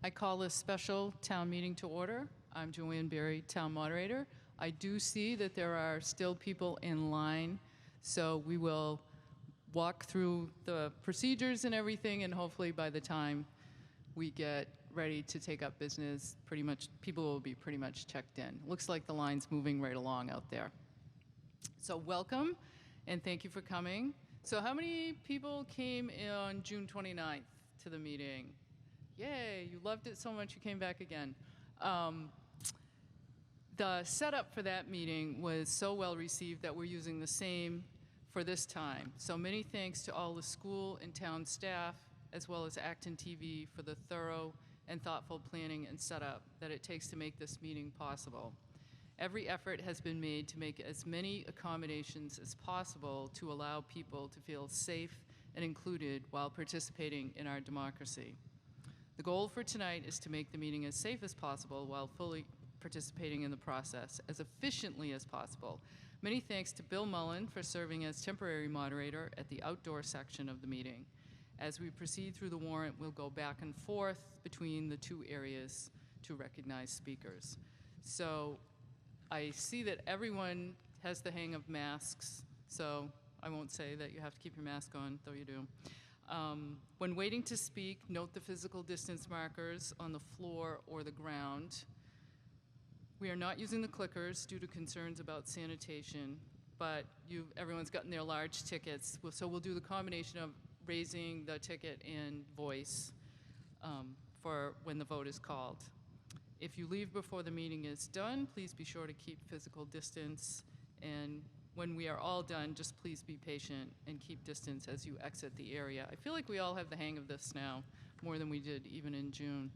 I call this special town meeting to order. I'm Joanne Berry, town moderator. I do see that there are still people in line, so we will walk through the procedures and everything, and hopefully by the time we get ready to take up business, pretty much people will be pretty much checked in. Looks like the line's moving right along out there. So welcome, and thank you for coming. So how many people came on June 29th to the meeting? Yay, you loved it so much you came back again. The setup for that meeting was so well received that we're using the same for this time. So many thanks to all the school and town staff, as well as ActonTV for the thorough and thoughtful planning and setup that it takes to make this meeting possible. Every effort has been made to make as many accommodations as possible to allow people to feel safe and included while participating in our democracy. The goal for tonight is to make the meeting as safe as possible while fully participating in the process as efficiently as possible. Many thanks to Bill Mullen for serving as temporary moderator at the outdoor section of the meeting. As we proceed through the warrant, we'll go back and forth between the two areas to recognize speakers. So I see that everyone has the hang of masks, so I won't say that you have to keep your mask on, though you do. When waiting to speak, note the physical distance markers on the floor or the ground. We are not using the clickers due to concerns about sanitation, but everyone's gotten their large tickets, so we'll do the combination of raising the ticket and voice for when the vote is called. If you leave before the meeting is done, please be sure to keep physical distance, and when we are all done, just please be patient and keep distance as you exit the area. I feel like we all have the hang of this now, more than we did even in June.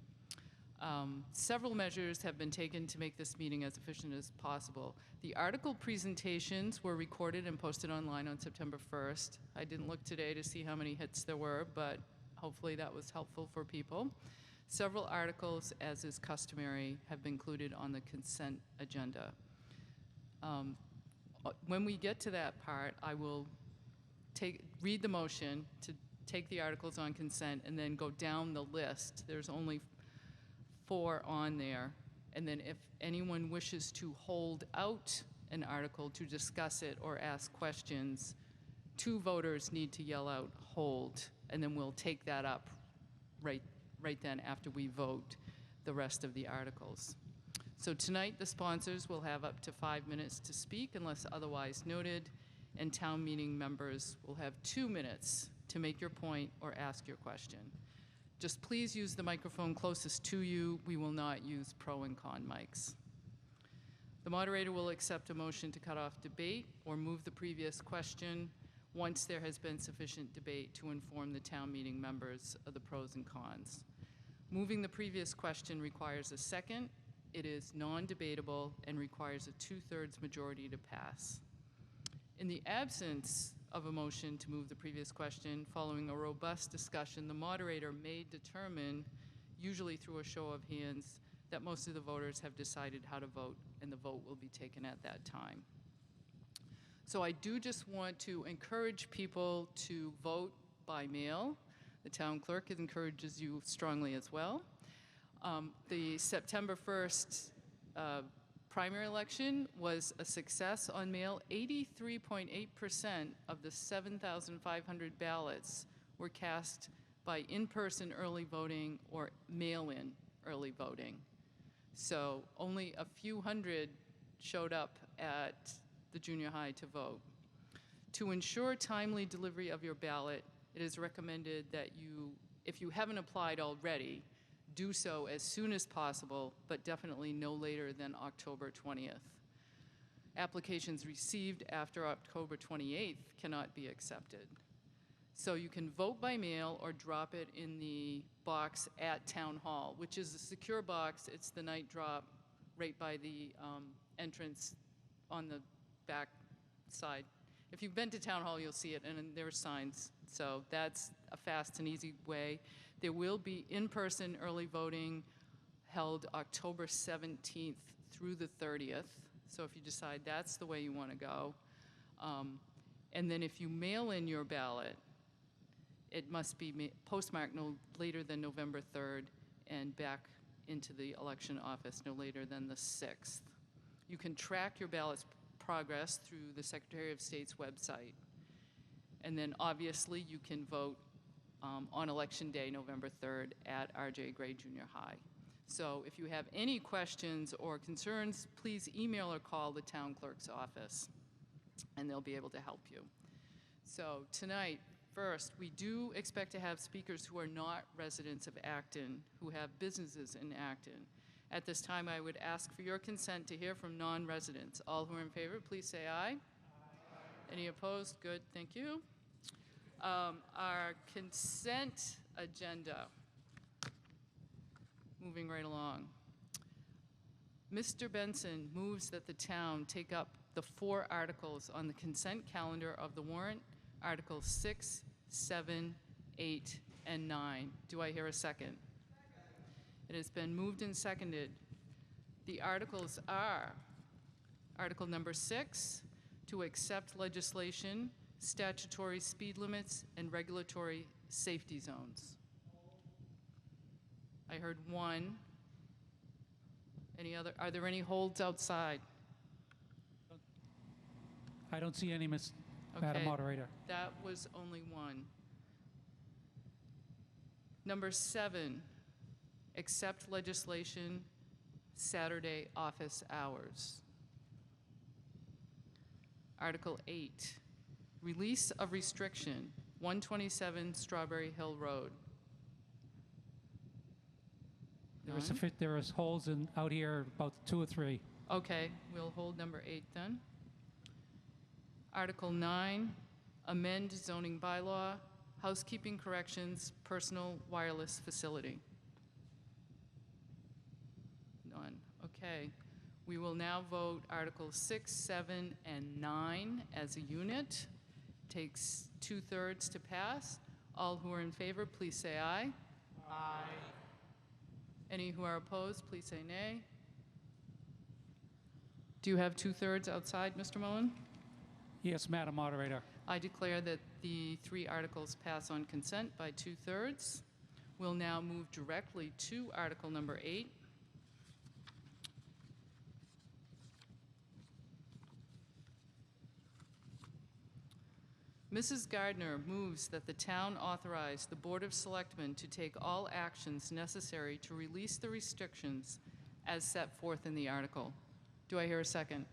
Several measures have been taken to make this meeting as efficient as possible. The article presentations were recorded and posted online on September 1st. I didn't look today to see how many hits there were, but hopefully that was helpful for people. Several articles, as is customary, have been included on the consent agenda. When we get to that part, I will read the motion to take the articles on consent and then go down the list. There's only 4 on there. And then if anyone wishes to hold out an article to discuss it or ask questions, 2 voters need to yell out, "Hold," and then we'll take that up right then after we vote the rest of the articles. So tonight, the sponsors will have up to 5 minutes to speak unless otherwise noted, and town meeting members will have 2 minutes to make your point or ask your question. Just please use the microphone closest to you. We will not use pro and con mics. The moderator will accept a motion to cut off debate or move the previous question once there has been sufficient debate to inform the town meeting members of the pros and cons. Moving the previous question requires a second. It is non-debatable and requires a 2/3 majority to pass. In the absence of a motion to move the previous question, following a robust discussion, the moderator may determine, usually through a show of hands, that most of the voters have decided how to vote, and the vote will be taken at that time. So I do just want to encourage people to vote by mail. The town clerk encourages you strongly as well. The September 1st primary election was a success on mail. 83.8% of the 7,500 ballots were cast by in-person early voting or mail-in early voting. So only a few hundred showed up at the junior high to vote. To ensure timely delivery of your ballot, it is recommended that if you haven't applied already, do so as soon as possible, but definitely no later than October 20th. Applications received after October 28th cannot be accepted. So you can vote by mail or drop it in the box at Town Hall, which is a secure box. It's the night drop right by the entrance on the back side. If you've been to Town Hall, you'll see it, and there are signs. So that's a fast and easy way. There will be in-person early voting held October 17th through the 30th. So if you decide that's the way you want to go. And then if you mail in your ballot, it must be postmarked no later than November 3rd, and back into the election office no later than the 6th. You can track your ballot's progress through the Secretary of State's website. And then obviously you can vote on Election Day, November 3rd, at R.J. Gray Junior High. So if you have any questions or concerns, please email or call the town clerk's office, and they'll be able to help you. So tonight, first, we do expect to have speakers who are not residents of Acton, who have businesses in Acton. At this time, I would ask for your consent to hear from non-residents. All who are in favor, please say aye. Aye. Any opposed? Good, thank you. Our consent agenda. Moving right along. Mr. Benson moves that the town take up the 4 articles on the consent calendar of the warrant, Articles 6, 7, 8, and 9. Do I hear a second? It has been moved and seconded. The articles are Article number 6, to accept legislation, statutory speed limits, and regulatory safety zones. I heard 1. Any other? Are there any holds outside? I don't see any, Madam Moderator. That was only 1. Number 7, accept legislation, Saturday office hours. Article 8, release of restriction, 127 Strawberry Hill Road. There is holes out here, about 2 or 3. Okay, we'll hold number 8 then. Article 9, amend zoning bylaw, housekeeping corrections, personal wireless facility. None. Okay. We will now vote Articles 6, 7, and 9 as a unit. Takes 2/3 to pass. All who are in favor, please say aye. Aye. Any who are opposed, please say nay. Do you have 2/3 outside, Mr. Mullen? Yes, Madam Moderator. I declare that the 3 articles pass on consent by 2/3. We'll now move directly to Article number 8. Mrs. Gardner moves that the town authorize the Board of Selectmen to take all actions necessary to release the restrictions as set forth in the article. Do I hear a second?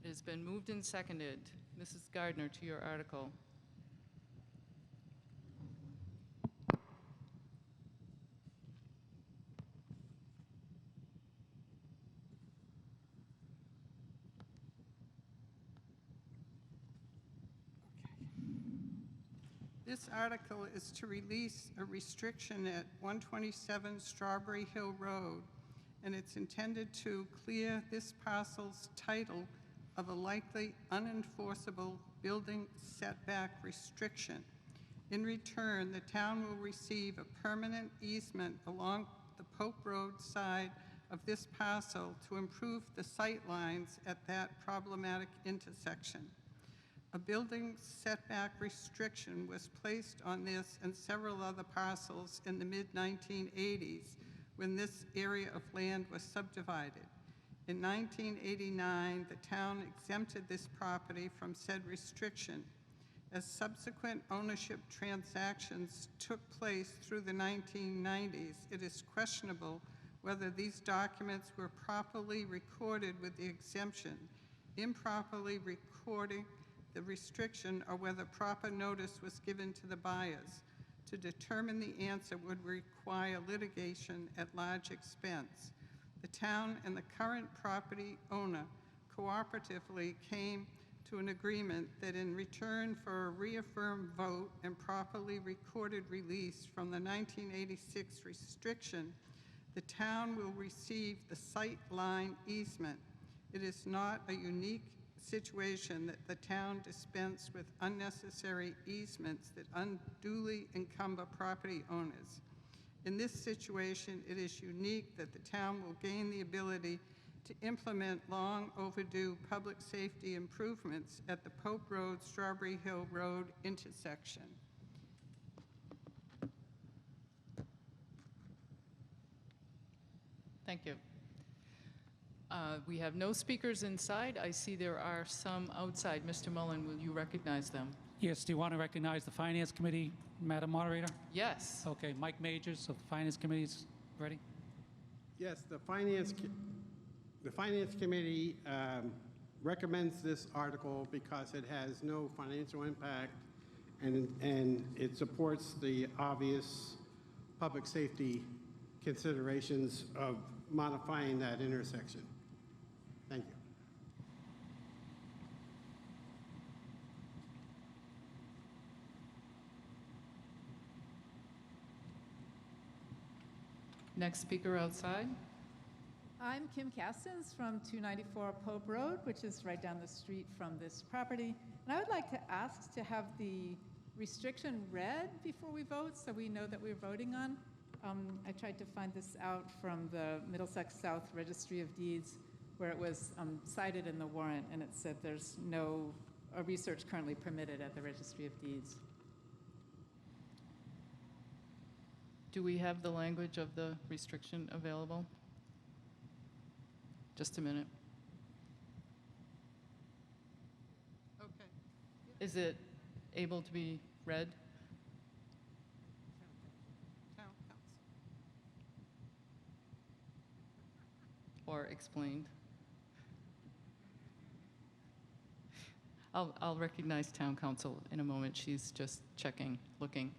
It has been moved and seconded. Mrs. Gardner, to your article. This article is to release a restriction at 127 Strawberry Hill Road, and it's intended to clear this parcel's title of a likely unenforceable building setback restriction. In return, the town will receive a permanent easement along the Pope Road side of this parcel to improve the sight lines at that problematic intersection. A building setback restriction was placed on this and several other parcels in the mid-1980s when this area of land was subdivided. In 1989, the town exempted this property from said restriction. As subsequent ownership transactions took place through the 1990s, it is questionable whether these documents were properly recorded with the exemption, improperly recording the restriction, or whether proper notice was given to the buyers. To determine the answer would require litigation at large expense. The town and the current property owner cooperatively came to an agreement that in return for a reaffirmed vote and properly recorded release from the 1986 restriction, the town will receive the sight line easement. It is not a unique situation that the town dispense with unnecessary easements that unduly encumber property owners. In this situation, it is unique that the town will gain the ability to implement long overdue public safety improvements at the Pope Road, Strawberry Hill Road intersection. Thank you. We have no speakers inside. I see there are some outside. Mr. Mullen, will you recognize them? Yes, do you want to recognize the Finance Committee, Madam Moderator? Yes. Okay, Mike Majors of the Finance Committee's ready. Yes, the Finance Committee recommends this article because it has no financial impact and it supports the obvious public safety considerations of modifying that intersection. Thank you. Next speaker outside. I'm Kim Castens from 294 Pope Road, which is right down the street from this property. And I would like to ask to have the restriction read before we vote so we know that we're voting on. I tried to find this out from the Middlesex South Registry of Deeds where it was cited in the warrant, and it said there's no research currently permitted at the Registry of Deeds. Do we have the language of the restriction available? Just a minute. Okay. Is it able to be read? Town council. Or explained? I'll recognize town council in a moment. She's just checking, looking.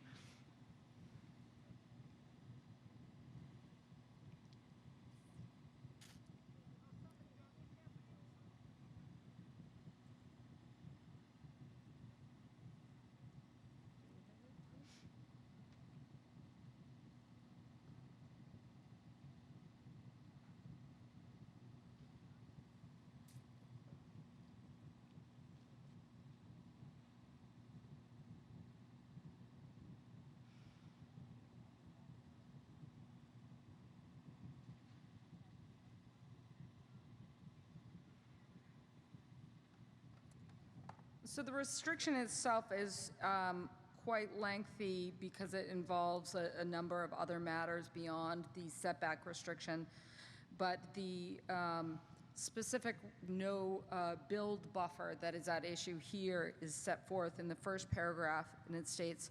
So the restriction itself is quite lengthy because it involves a number of other matters beyond the setback restriction. But the specific no build buffer that is at issue here is set forth in the first paragraph, and it states,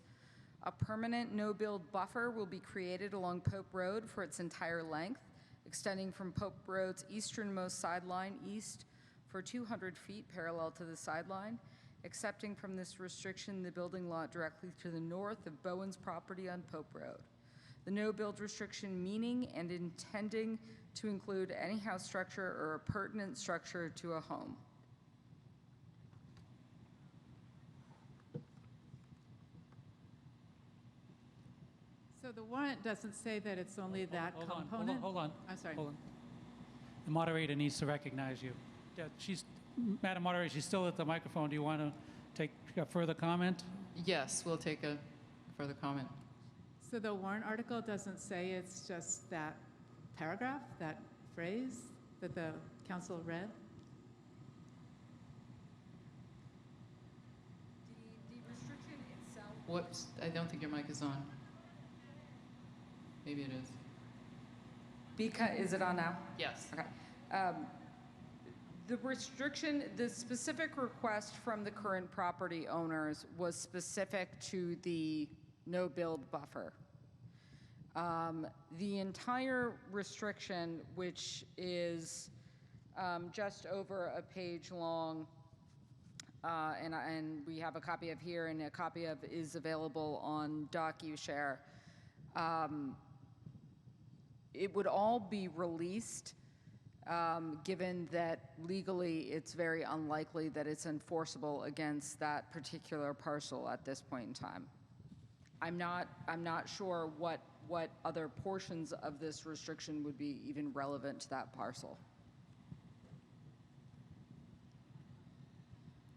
a permanent no build buffer will be created along Pope Road for its entire length, extending from Pope Road's easternmost sideline east for 200 feet parallel to the sideline, excepting from this restriction the building lot directly to the north of Bowen's property on Pope Road. The no-build restriction meaning and intending to include any house structure or appurtenant structure to a home. So the warrant doesn't say that it's only that component? Hold on. I'm sorry. Hold on. The moderator needs to recognize you. Yeah, Madam Moderator, she's still at the microphone. Do you want to take a further comment? Yes, we'll take a further comment. So the warrant article doesn't say it's just that paragraph, that phrase that the council read? The restriction itself. Whoops, I don't think your mic is on. Maybe it is. Is it on now? Yes. Okay. The restriction, the specific request from the current property owners was specific to the no-build buffer. The entire restriction, which is just over a page long, and we have a copy of here and a copy of is available on DocuShare, it would all be released. Given that legally it's very unlikely that it's enforceable against that particular parcel at this point in time. I'm not sure what other portions of this restriction would be even relevant to that parcel.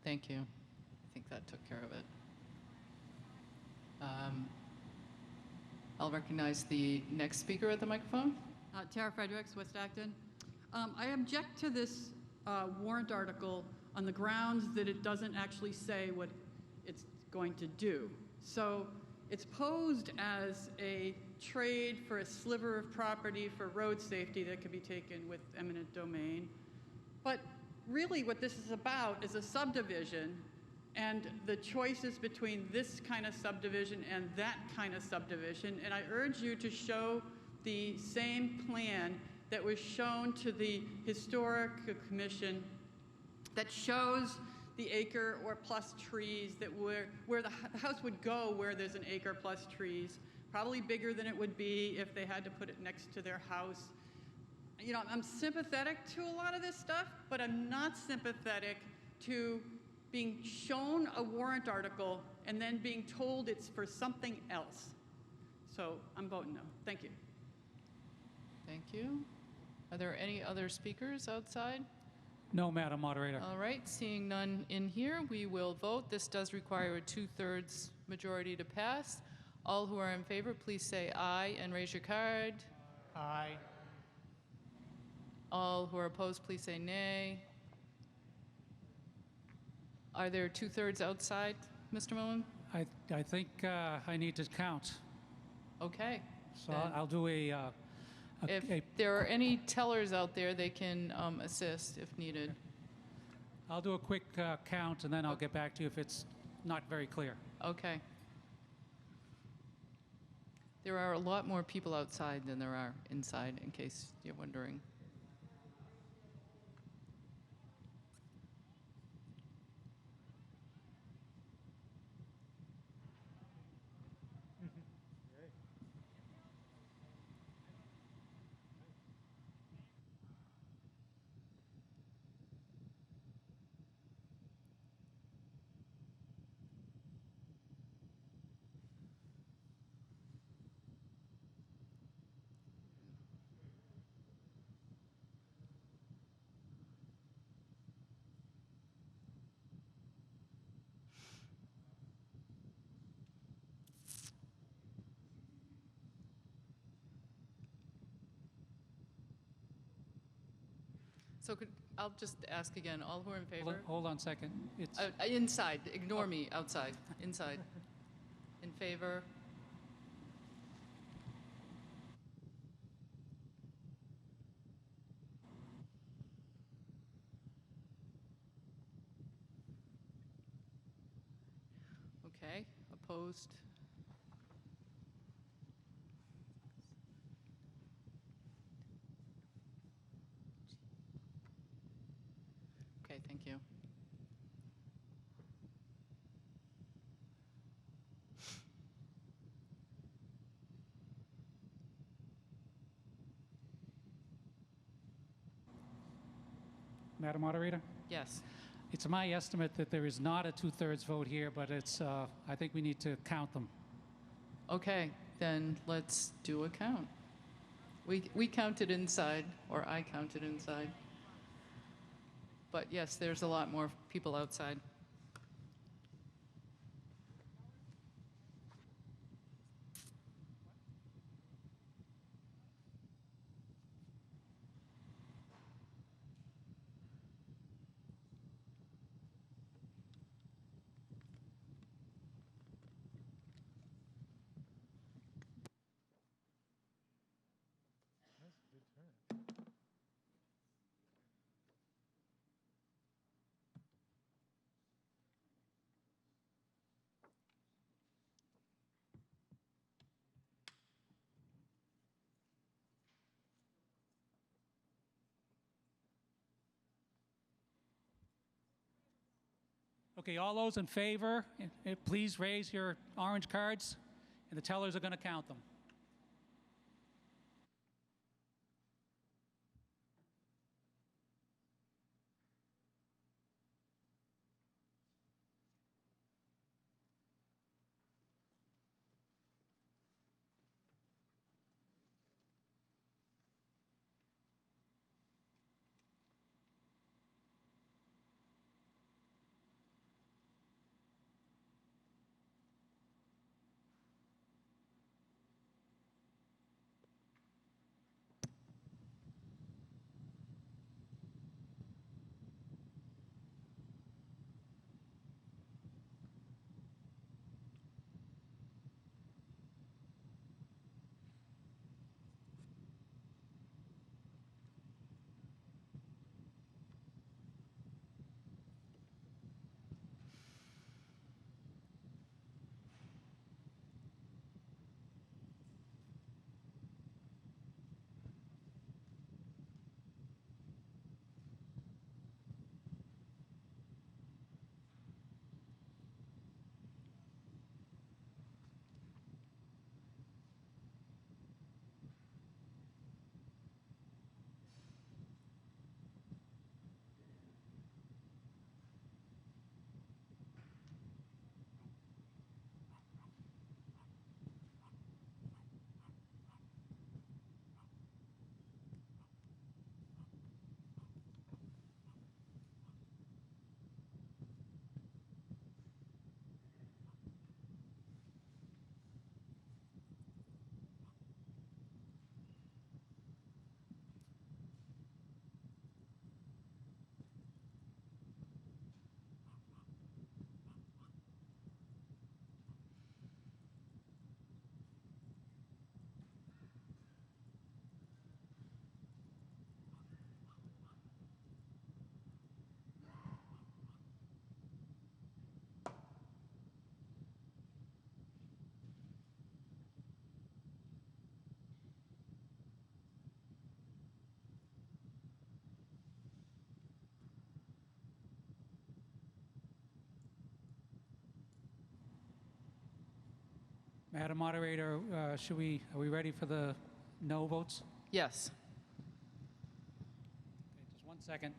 Thank you. I think that took care of it. I'll recognize the next speaker at the microphone. Tara Fredericks, West Acton. I object to this warrant article on the grounds that it doesn't actually say what it's going to do. So it's posed as a trade for a sliver of property for road safety that could be taken with eminent domain. But really what this is about is a subdivision and the choices between this kind of subdivision and that kind of subdivision. And I urge you to show the same plan that was shown to the Historic Commission that shows the acre or plus trees that where the house would go where there's an acre plus trees, probably bigger than it would be if they had to put it next to their house. You know, I'm sympathetic to a lot of this stuff, but I'm not sympathetic to being shown a warrant article and then being told it's for something else. So I'm voting no. Thank you. Thank you. Are there any other speakers outside? No, Madam Moderator. All right, seeing none in here, we will vote. This does require a 2/3 majority to pass. All who are in favor, please say aye and raise your card. Aye. All who are opposed, please say nay. Are there 2/3 outside, Mr. Mullen? I think I need to count. Okay. So Then I'll do a if there are any tellers out there, they can assist if needed. I'll do a quick count, and then I'll get back to you if it's not very clear. Okay. There are a lot more people outside than there are inside, in case you're wondering. So I'll just ask again, all who are in favor? Hold on a second. It's Inside, ignore me, outside, inside. In favor? Okay, opposed? Okay, thank you. Madam Moderator? Yes. It's my estimate that there is not a 2/3 vote here, but it's, I think we need to count them. Okay, then let's do a count. We counted inside, or I counted inside. But yes, there's a lot more people outside. Okay, all those in favor, please raise your orange cards, and the tellers are going to count them. Madam Moderator, are we ready for the no votes? Yes. Okay, just 1 second.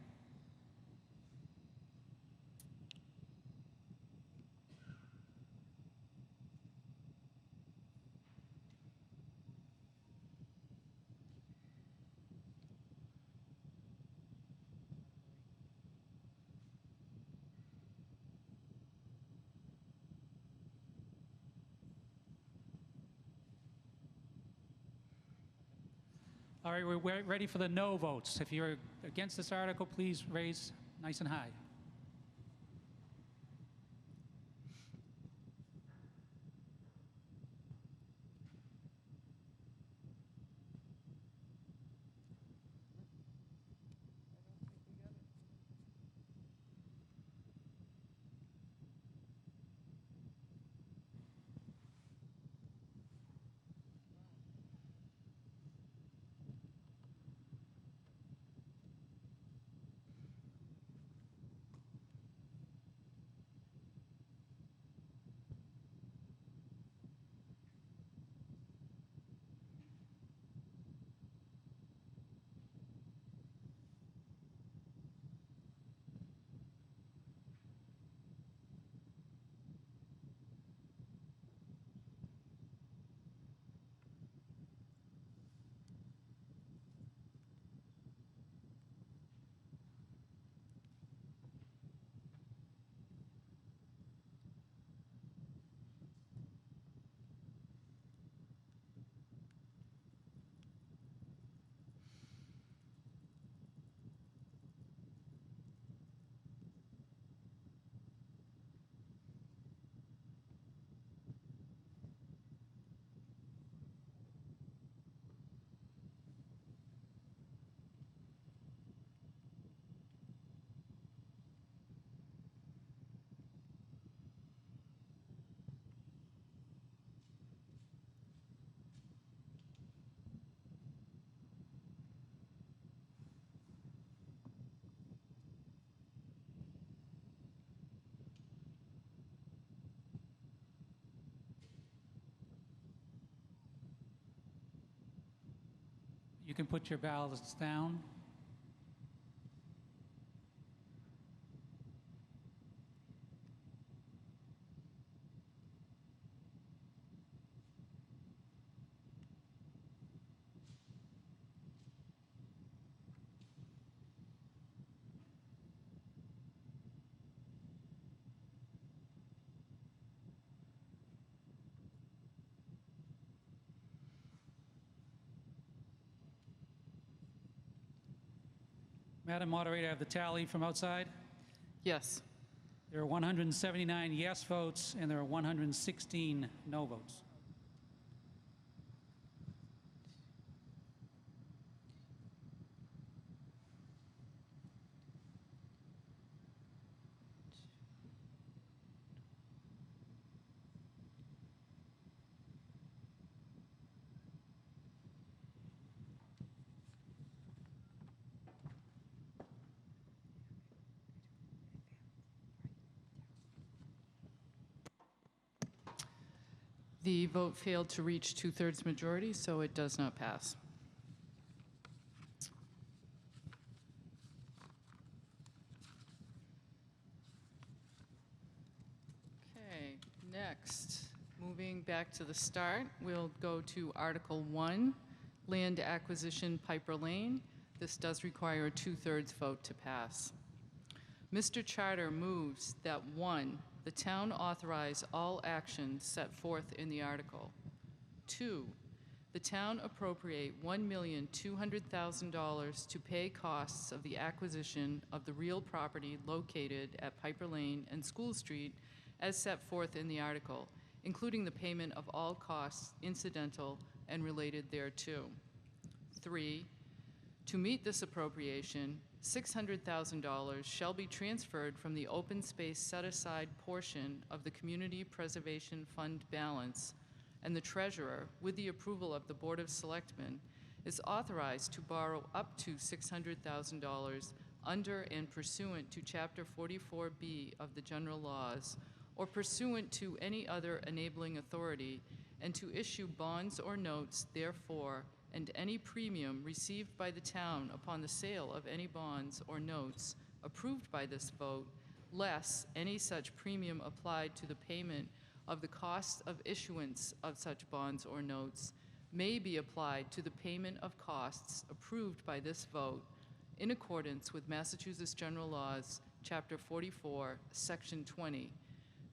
All right, we're ready for the no votes. If you're against this article, please raise nice and high. You can put your ballots down. Madam Moderator, I have the tally from outside. Yes. There are 179 yes votes, and there are 116 no votes. The vote failed to reach 2/3 majority, so it does not pass. Okay, next, moving back to the start, we'll go to Article 1, Land Acquisition Piper Lane. This does require a 2/3 vote to pass. Mr. Charter moves that 1, the town authorize all actions set forth in the article. 2, the town appropriate $1,200,000 to pay costs of the acquisition of the real property located at Piper Lane and School Street as set forth in the article, including the payment of all costs incidental and related thereto. 3, to meet this appropriation, $600,000 shall be transferred from the open space set-aside portion of the Community Preservation Fund balance, and the treasurer, with the approval of the Board of Selectmen, is authorized to borrow up to $600,000 under and pursuant to Chapter 44B of the General Laws, or pursuant to any other enabling authority, and to issue bonds or notes therefore, and any premium received by the town upon the sale of any bonds or notes approved by this vote, less any such premium applied to the payment of the cost of issuance of such bonds or notes, may be applied to the payment of costs approved by this vote in accordance with Massachusetts General Laws, Chapter 44, Section 20,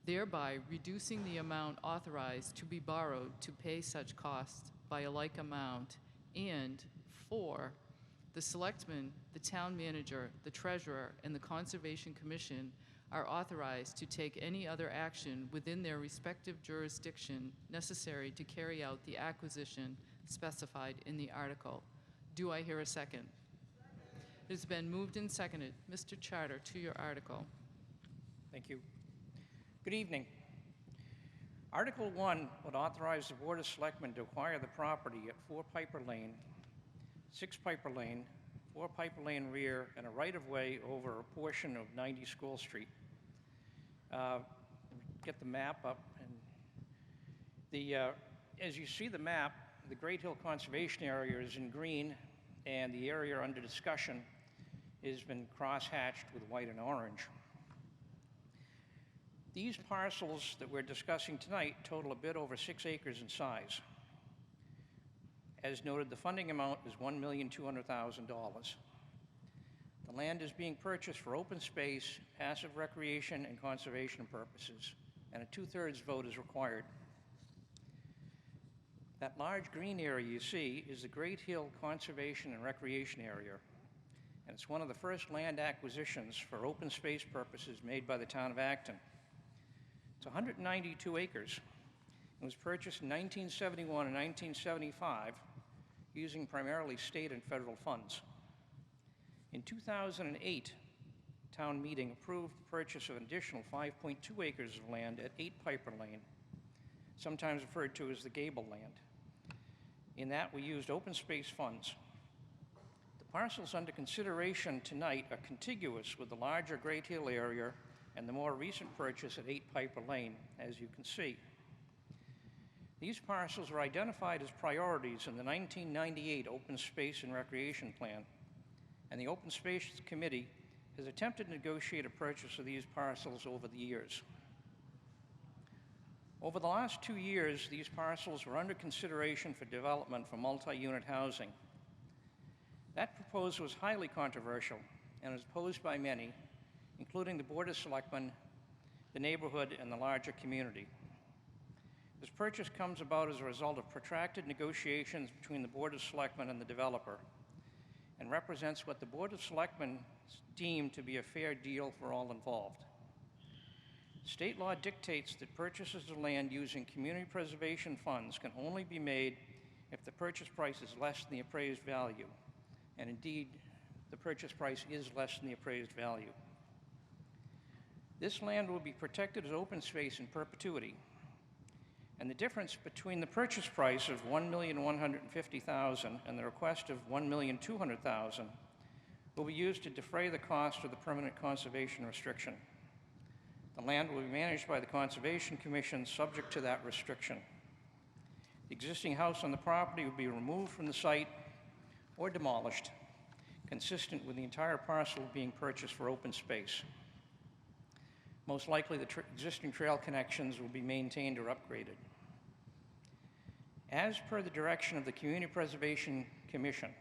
thereby reducing the amount authorized to be borrowed to pay such costs by a like amount. And 4, the selectmen, the town manager, the treasurer, and the Conservation Commission are authorized to take any other action within their respective jurisdiction necessary to carry out the acquisition specified in the article. Do I hear a second? It has been moved and seconded. Mr. Charter, to your article. Thank you. Good evening. Article 1 would authorize the Board of Selectmen to acquire the property at 4 Piper Lane, 6 Piper Lane, 4 Piper Lane rear, and a right-of-way over a portion of 90 School Street. Get the map up. And as you see the map, the Great Hill Conservation Area is in green, and the area under discussion has been cross-hatched with white and orange. These parcels that we're discussing tonight total a bit over 6 acres in size. As noted, the funding amount is $1,200,000. The land is being purchased for open space, passive recreation, and conservation purposes, and a 2/3 vote is required. That large green area you see is the Great Hill Conservation and Recreation Area, and it's one of the first land acquisitions for open space purposes made by the town of Acton. It's 192 acres. It was purchased in 1971 and 1975 using primarily state and federal funds. In 2008, town meeting approved the purchase of an additional 5.2 acres of land at 8 Piper Lane, sometimes referred to as the Gable land. In that, we used open space funds. The parcels under consideration tonight are contiguous with the larger Great Hill area and the more recent purchase at 8 Piper Lane, as you can see. These parcels were identified as priorities in the 1998 Open Space and Recreation Plan, and the Open Space Committee has attempted to negotiate a purchase of these parcels over the years. Over the last 2 years, these parcels were under consideration for development for multi-unit housing. That proposal was highly controversial and was opposed by many, including the Board of Selectmen, the neighborhood, and the larger community. This purchase comes about as a result of protracted negotiations between the Board of Selectmen and the developer, and represents what the Board of Selectmen deemed to be a fair deal for all involved. State law dictates that purchases of land using community preservation funds can only be made if the purchase price is less than the appraised value, and indeed, the purchase price is less than the appraised value. This land will be protected as open space in perpetuity, and the difference between the purchase price of $1,150,000 and the request of $1,200,000 will be used to defray the cost of the permanent conservation restriction. The land will be managed by the Conservation Commission subject to that restriction. The existing house on the property will be removed from the site or demolished, consistent with the entire parcel being purchased for open space. Most likely, the existing trail connections will be maintained or upgraded. As per the direction of the Community Preservation Commission,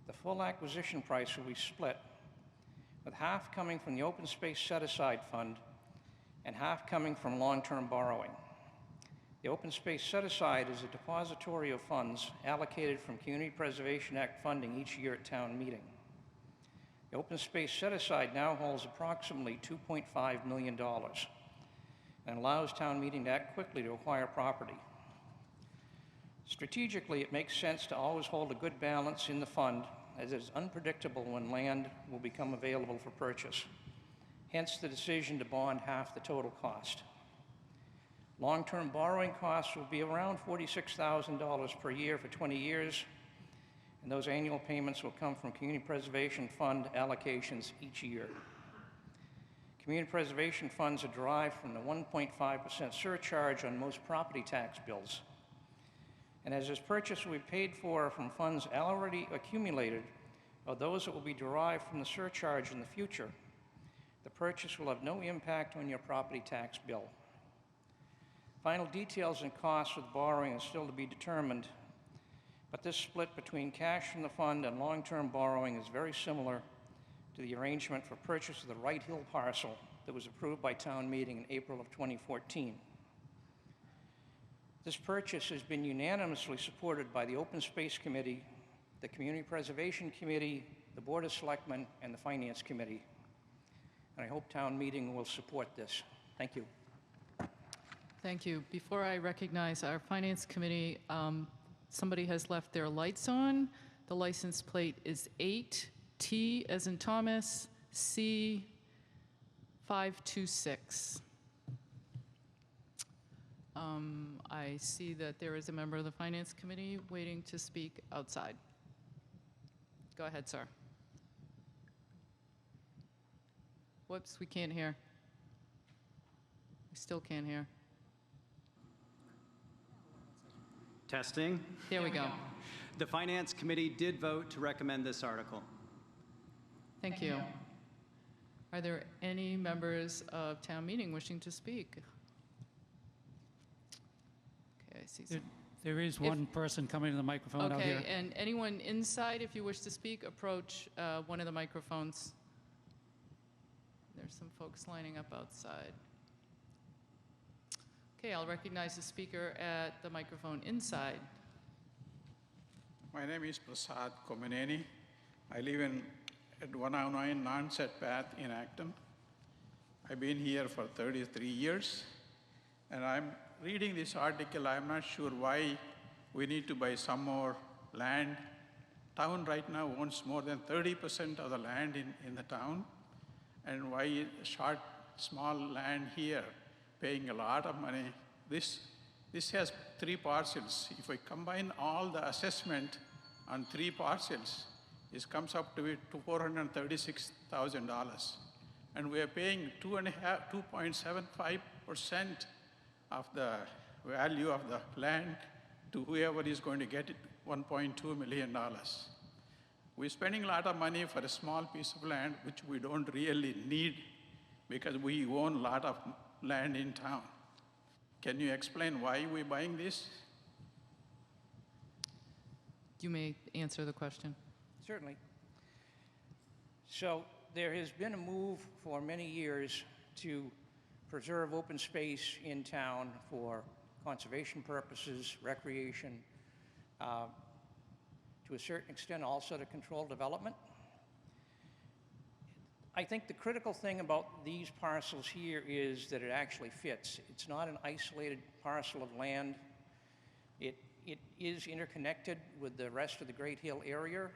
the full acquisition price will be split, with half coming from the Open Space Set-Aside Fund and half coming from long-term borrowing. The Open Space Set-Aside is a depository of funds allocated from Community Preservation Act funding each year at town meeting. The Open Space Set-Aside now holds approximately $2.5 million and allows town meeting to act quickly to acquire property. Strategically, it makes sense to always hold a good balance in the fund, as it is unpredictable when land will become available for purchase. Hence the decision to bond half the total cost. Long-term borrowing costs will be around $46,000 per year for 20 years, and those annual payments will come from Community Preservation Fund allocations each year. Community preservation funds are derived from the 1.5% surcharge on most property tax bills. And as this purchase will be paid for from funds already accumulated, or those that will be derived from the surcharge in the future, the purchase will have no impact on your property tax bill. Final details and costs of the borrowing are still to be determined, but this split between cash from the fund and long-term borrowing is very similar to the arrangement for purchase of the Wright Hill parcel that was approved by town meeting in April of 2014. This purchase has been unanimously supported by the Open Space Committee, the Community Preservation Committee, the Board of Selectmen, and the Finance Committee. And I hope town meeting will support this. Thank you. Thank you. Before I recognize our Finance Committee, somebody has left their lights on. The license plate is 8T as in Thomas, C526. I see that there is a member of the Finance Committee waiting to speak outside. Go ahead, sir. Whoops, we can't hear. We still can't hear. Testing. There we go. The Finance Committee did vote to recommend this article. Thank you. Are there any members of town meeting wishing to speak? Okay, I see some. There is one person coming to the microphone out here. Okay, and anyone inside, if you wish to speak, approach one of the microphones. There's some folks lining up outside. Okay, I'll recognize the speaker at the microphone inside. My name is Prasad Komaneni. I live at 109 Nanset Path in Acton. I've been here for 33 years, and I'm reading this article. I'm not sure why we need to buy some more land. Town right now owns more than 30% of the land in the town, and why short, small land here, paying a lot of money. This has 3 parcels. If I combine all the assessment on 3 parcels, it comes up to $436,000. And we are paying 2.75% of the value of the land to whoever is going to get it, $1.2 million. We're spending a lot of money for a small piece of land, which we don't really need because we own a lot of land in town. Can you explain why we're buying this? You may answer the question. Certainly. So there has been a move for many years to preserve open space in town for conservation purposes, recreation, to a certain extent also to control development. I think the critical thing about these parcels here is that it actually fits. It's not an isolated parcel of land. It is interconnected with the rest of the Great Hill area.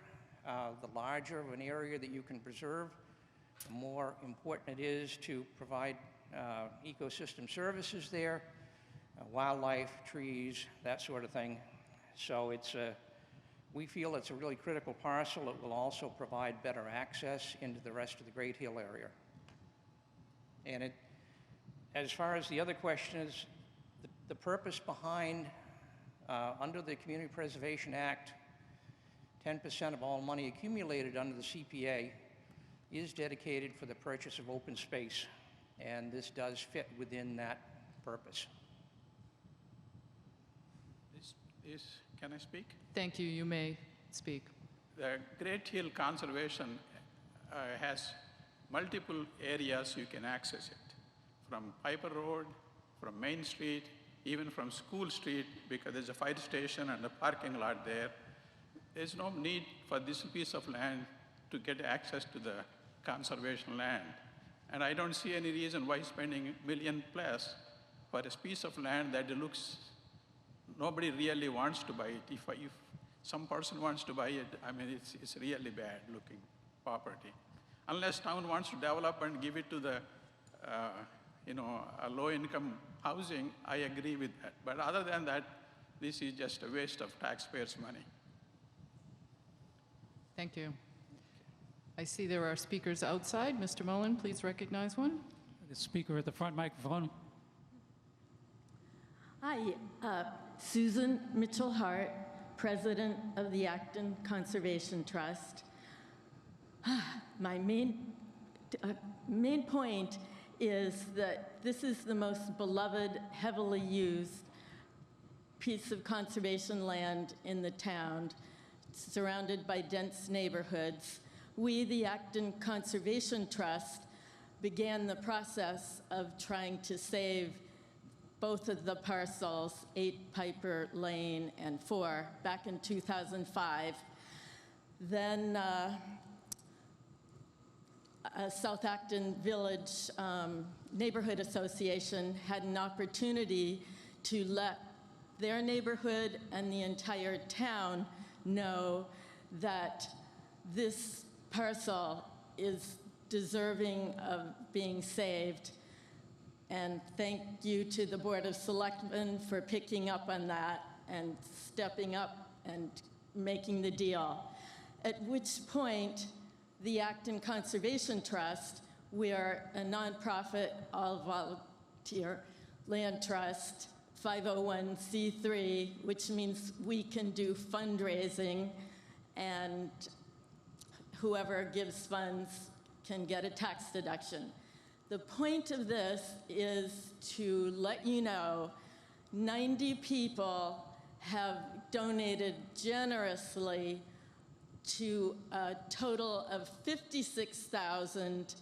The larger of an area that you can preserve, the more important it is to provide ecosystem services there, wildlife, trees, that sort of thing. So we feel it's a really critical parcel. It will also provide better access into the rest of the Great Hill area. And as far as the other question is, the purpose behind, under the Community Preservation Act, 10% of all money accumulated under the CPA is dedicated for the purchase of open space, and this does fit within that purpose. Can I speak? Thank you. You may speak. The Great Hill Conservation has multiple areas you can access it, from Piper Road, from Main Street, even from School Street, because there's a fire station and a parking lot there. There's no need for this piece of land to get access to the conservation land. And I don't see any reason why spending $1 million plus for a piece of land that looks, nobody really wants to buy it. If some person wants to buy it, I mean, it's really bad looking property. Unless town wants to develop and give it to the, a low-income housing, I agree with that. But other than that, this is just a waste of taxpayers' money. Thank you. I see there are speakers outside. Mr. Mullen, please recognize one. The speaker at the front microphone. Hi, Susan Mitchell-Hart, President of the Acton Conservation Trust. My main point is that this is the most beloved, heavily used piece of conservation land in the town, surrounded by dense neighborhoods. We, the Acton Conservation Trust, began the process of trying to save both of the parcels, 8 Piper Lane and 4, back in 2005. Then South Acton Village Neighborhood Association had an opportunity to let their neighborhood and the entire town know that this parcel is deserving of being saved. And thank you to the Board of Selectmen for picking up on that and stepping up and making the deal. At which point, the Acton Conservation Trust, we are a nonprofit, all-volunteer land trust, 501c3, which means we can do fundraising, and whoever gives funds can get a tax deduction. The point of this is to let you know 90 people have donated generously to a total of $56,000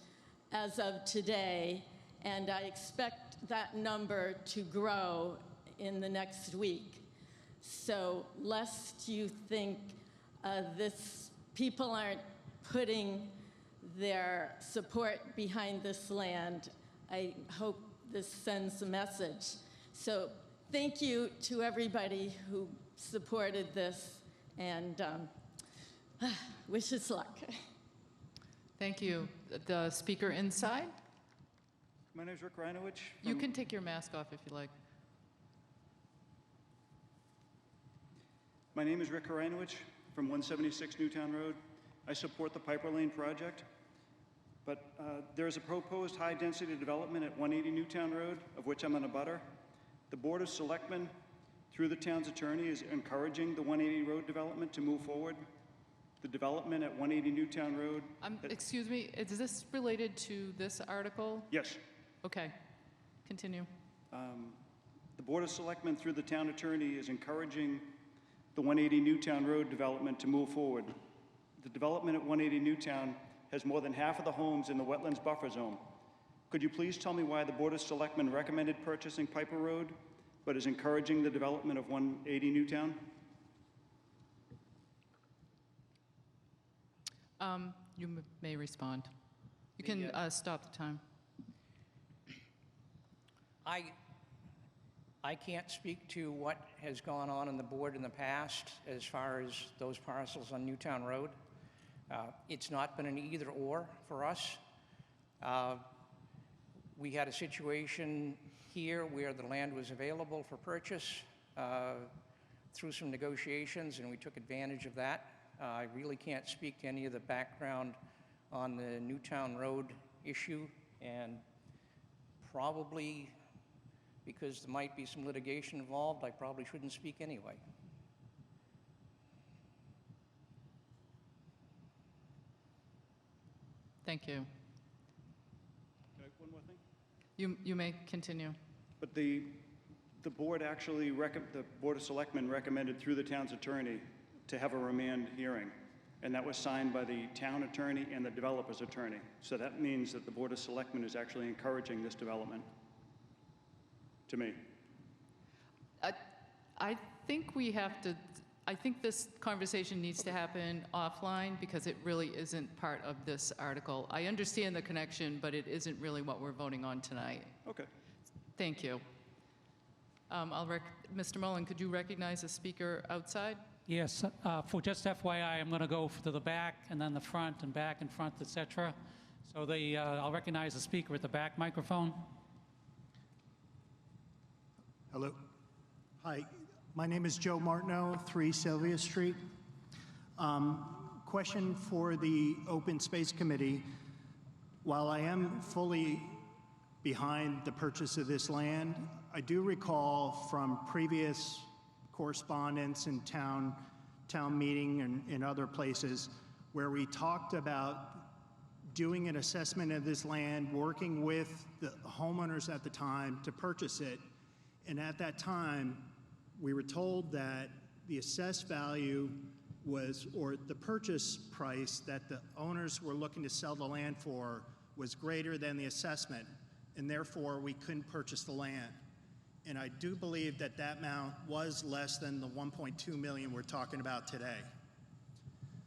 as of today, and I expect that number to grow in the next week. So lest you think people aren't putting their support behind this land, I hope this sends a message. So thank you to everybody who supported this, and wish us luck. Thank you. The speaker inside? My name is Rick Reinowich. You can take your mask off if you like. My name is Rick Reinowich from 176 Newtown Road. I support the Piper Lane project, but there is a proposed high-density development at 180 Newtown Road, of which I'm an abutter. The Board of Selectmen, through the town's attorney, is encouraging the 180 Road development to move forward. The development at 180 Newtown Road... Excuse me, is this related to this article? Yes. Okay, continue. The Board of Selectmen, through the town attorney, is encouraging the 180 Newtown Road development to move forward. The development at 180 Newtown has more than half of the homes in the wetlands buffer zone. Could you please tell me why the Board of Selectmen recommended purchasing Piper Road, but is encouraging the development of 180 Newtown? You may respond. You can stop the time. I can't speak to what has gone on in the board in the past as far as those parcels on Newtown Road. It's not been an either-or for us. We had a situation here where the land was available for purchase through some negotiations, and we took advantage of that. I really can't speak to any of the background on the Newtown Road issue, and probably because there might be some litigation involved, I probably shouldn't speak anyway. Thank you. Can I, one more thing? You may continue. But the board actually, the Board of Selectmen recommended through the town's attorney to have a remand hearing, and that was signed by the town attorney and the developer's attorney. So that means that the Board of Selectmen is actually encouraging this development, to me. I think we have to, I think this conversation needs to happen offline because it really isn't part of this article. I understand the connection, but it isn't really what we're voting on tonight. Okay. Thank you. Mr. Mullen, could you recognize a speaker outside? Yes, for just FYI, I'm going to go to the back and then the front and back and front, etc. So I'll recognize the speaker at the back microphone. Hello. Hi, my name is Joe Martineau, 3 Sylvia Street. Question for the Open Space Committee. While I am fully behind the purchase of this land. I do recall from previous correspondence in town meeting and in other places where we talked about doing an assessment of this land, working with the homeowners at the time to purchase it. And at that time, we were told that the assessed value was, or the purchase price that the owners were looking to sell the land for was greater than the assessment, and therefore we couldn't purchase the land. And I do believe that that amount was less than the 1.2 million we're talking about today.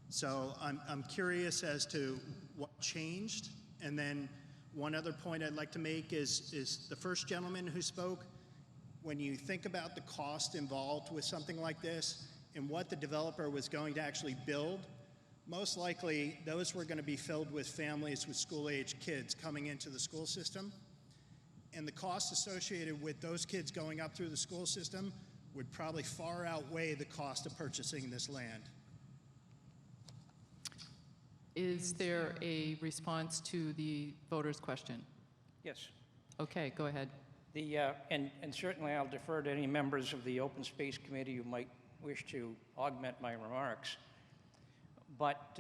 So I'm curious as to what changed. And then one other point I'd like to make is the first gentleman who spoke, when you think about the cost involved with something like this and what the developer was going to actually build, most likely those were going to be filled with families with school-age kids coming into the school system. And the cost associated with those kids going up through the school system would probably far outweigh the cost of purchasing this land. Is there a response to the voter's question? Yes. Okay, go ahead. And certainly I'll defer to any members of the Open Space Committee who might wish to augment my remarks. But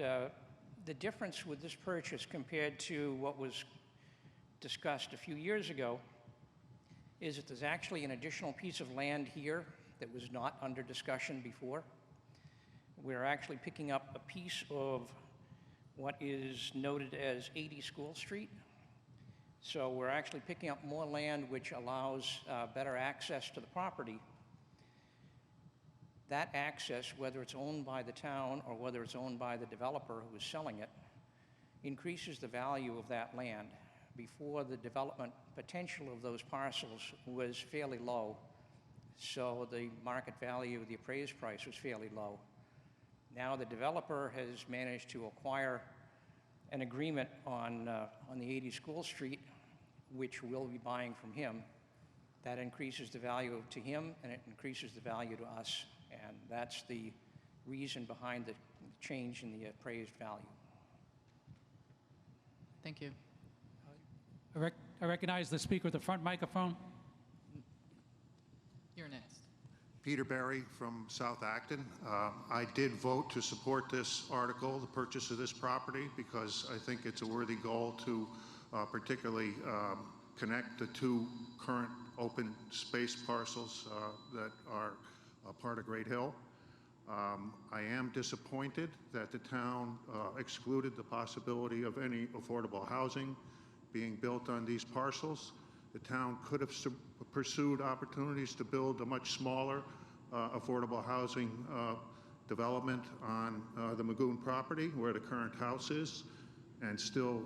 the difference with this purchase compared to what was discussed a few years ago is that there's actually an additional piece of land here that was not under discussion before. We're actually picking up a piece of what is noted as 80 School Street. So we're actually picking up more land which allows better access to the property. That access, whether it's owned by the town or whether it's owned by the developer who is selling it, increases the value of that land. Before, the development potential of those parcels was fairly low, so the market value of the appraised price was fairly low. Now the developer has managed to acquire an agreement on the 80 School Street, which we'll be buying from him. That increases the value to him, and it increases the value to us, and that's the reason behind the change in the appraised value. Thank you. I recognize the speaker at the front microphone. You're next. Peter Barry from South Acton. I did vote to support this article, the purchase of this property, because I think it's a worthy goal to particularly connect the two current open space parcels that are a part of Great Hill. I am disappointed that the town excluded the possibility of any affordable housing being built on these parcels. The town could have pursued opportunities to build a much smaller affordable housing development on the Magoon property where the current house is, and still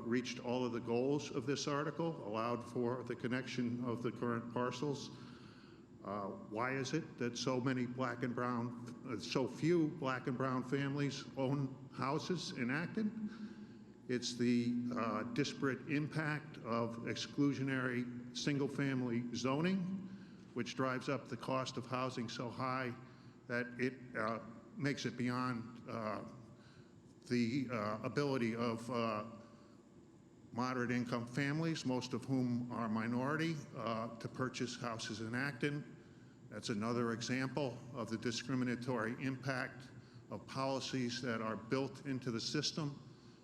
reached all of the goals of this article, allowed for the connection of the current parcels. Why is it that so few black and brown families own houses in Acton? It's the disparate impact of exclusionary single-family zoning, which drives up the cost of housing so high that it makes it beyond the ability of moderate-income families, most of whom are minority, to purchase houses in Acton. That's another example of the discriminatory impact of policies that are built into the system.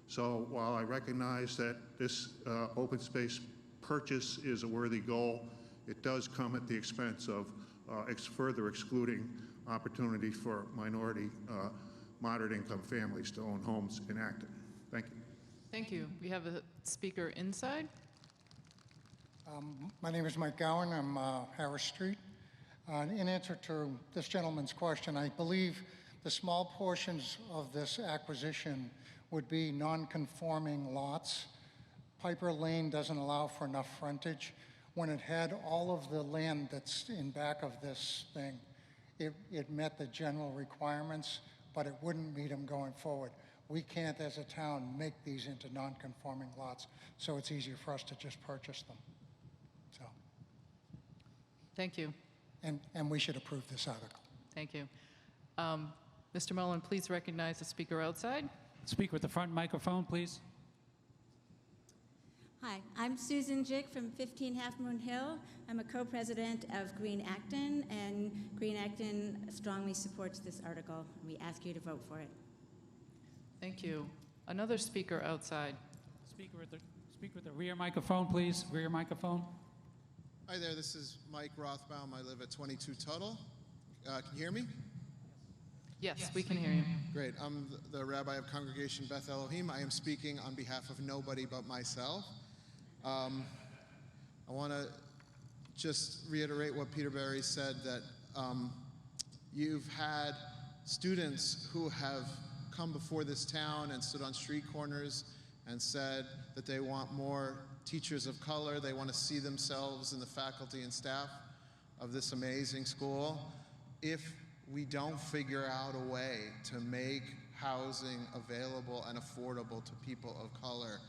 So while I recognize that this open space purchase is a worthy goal, it does come at the expense of further excluding opportunity for minority, moderate-income families to own homes in Acton. Thank you. Thank you. We have a speaker inside. My name is Mike Gowan. I'm Harris Street. In answer to this gentleman's question, I believe the small portions of this acquisition would be non-conforming lots. Piper Lane doesn't allow for enough frontage. When it had all of the land that's in back of this thing, it met the general requirements, but it wouldn't meet them going forward. We can't, as a town, make these into non-conforming lots, so it's easier for us to just purchase them. So. Thank you. And we should approve this article. Thank you. Mr. Mullen, please recognize the speaker outside. Speaker at the front microphone, please. Hi, I'm Susan Jick from 15 Half Moon Hill. I'm a co-president of Green Acton, and Green Acton strongly supports this article. We ask you to vote for it. Thank you. Another speaker outside. Speaker at the rear microphone, please. Rear microphone. Hi there, this is Mike Rothbaum. I live at 22 Tuttle. Can you hear me? Yes, we can hear you. Great. I'm the rabbi of Congregation Beth Elohim. I am speaking on behalf of nobody but myself. I want to just reiterate what Peter Berry said, that you've had students who have come before this town and stood on street corners and said that they want more teachers of color. They want to see themselves in the faculty and staff of this amazing school. If we don't figure out a way to make housing available and affordable to people of color,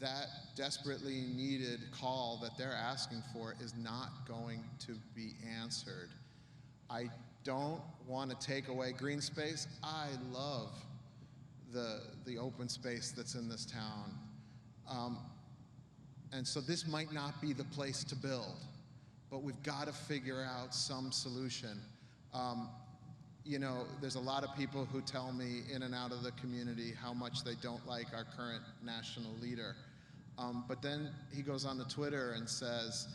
that desperately needed call that they're asking for is not going to be answered. I don't want to take away green space. I love the open space that's in this town. And so this might not be the place to build, but we've got to figure out some solution. You know, there's a lot of people who tell me in and out of the community how much they don't like our current national leader. But then he goes on to Twitter and says,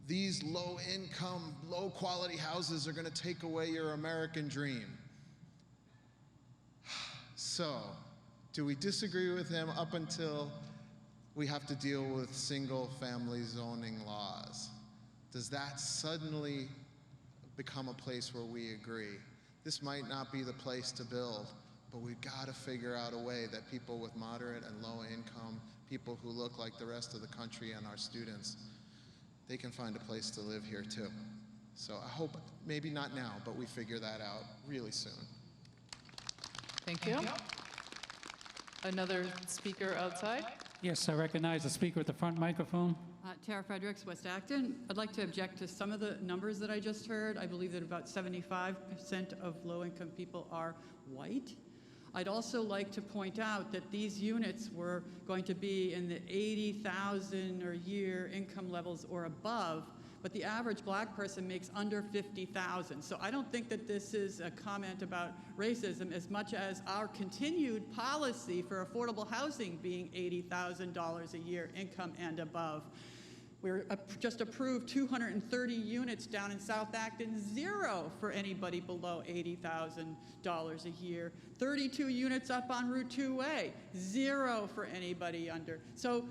these low-income, low-quality houses are going to take away your American dream. So, do we disagree with him up until we have to deal with single-family zoning laws? Does that suddenly become a place where we agree? This might not be the place to build, but we've got to figure out a way that people with moderate and low income, people who look like the rest of the country and our students, they can find a place to live here too. So I hope, maybe not now, but we figure that out really soon. Thank you. Another speaker outside. Yes, I recognize the speaker at the front microphone. Tara Fredericks, West Acton. I'd like to object to some of the numbers that I just heard. I believe that about 75% of low-income people are white. I'd also like to point out that these units were going to be in the 80,000 a year income levels or above, but the average black person makes under 50,000. So I don't think that this is a comment about racism as much as our continued policy for affordable housing being $80,000 a year income and above. We're just approved 230 units down in South Acton, 0 for anybody below $80,000 a year. 32 units up on Route 2A, 0 for anybody under. So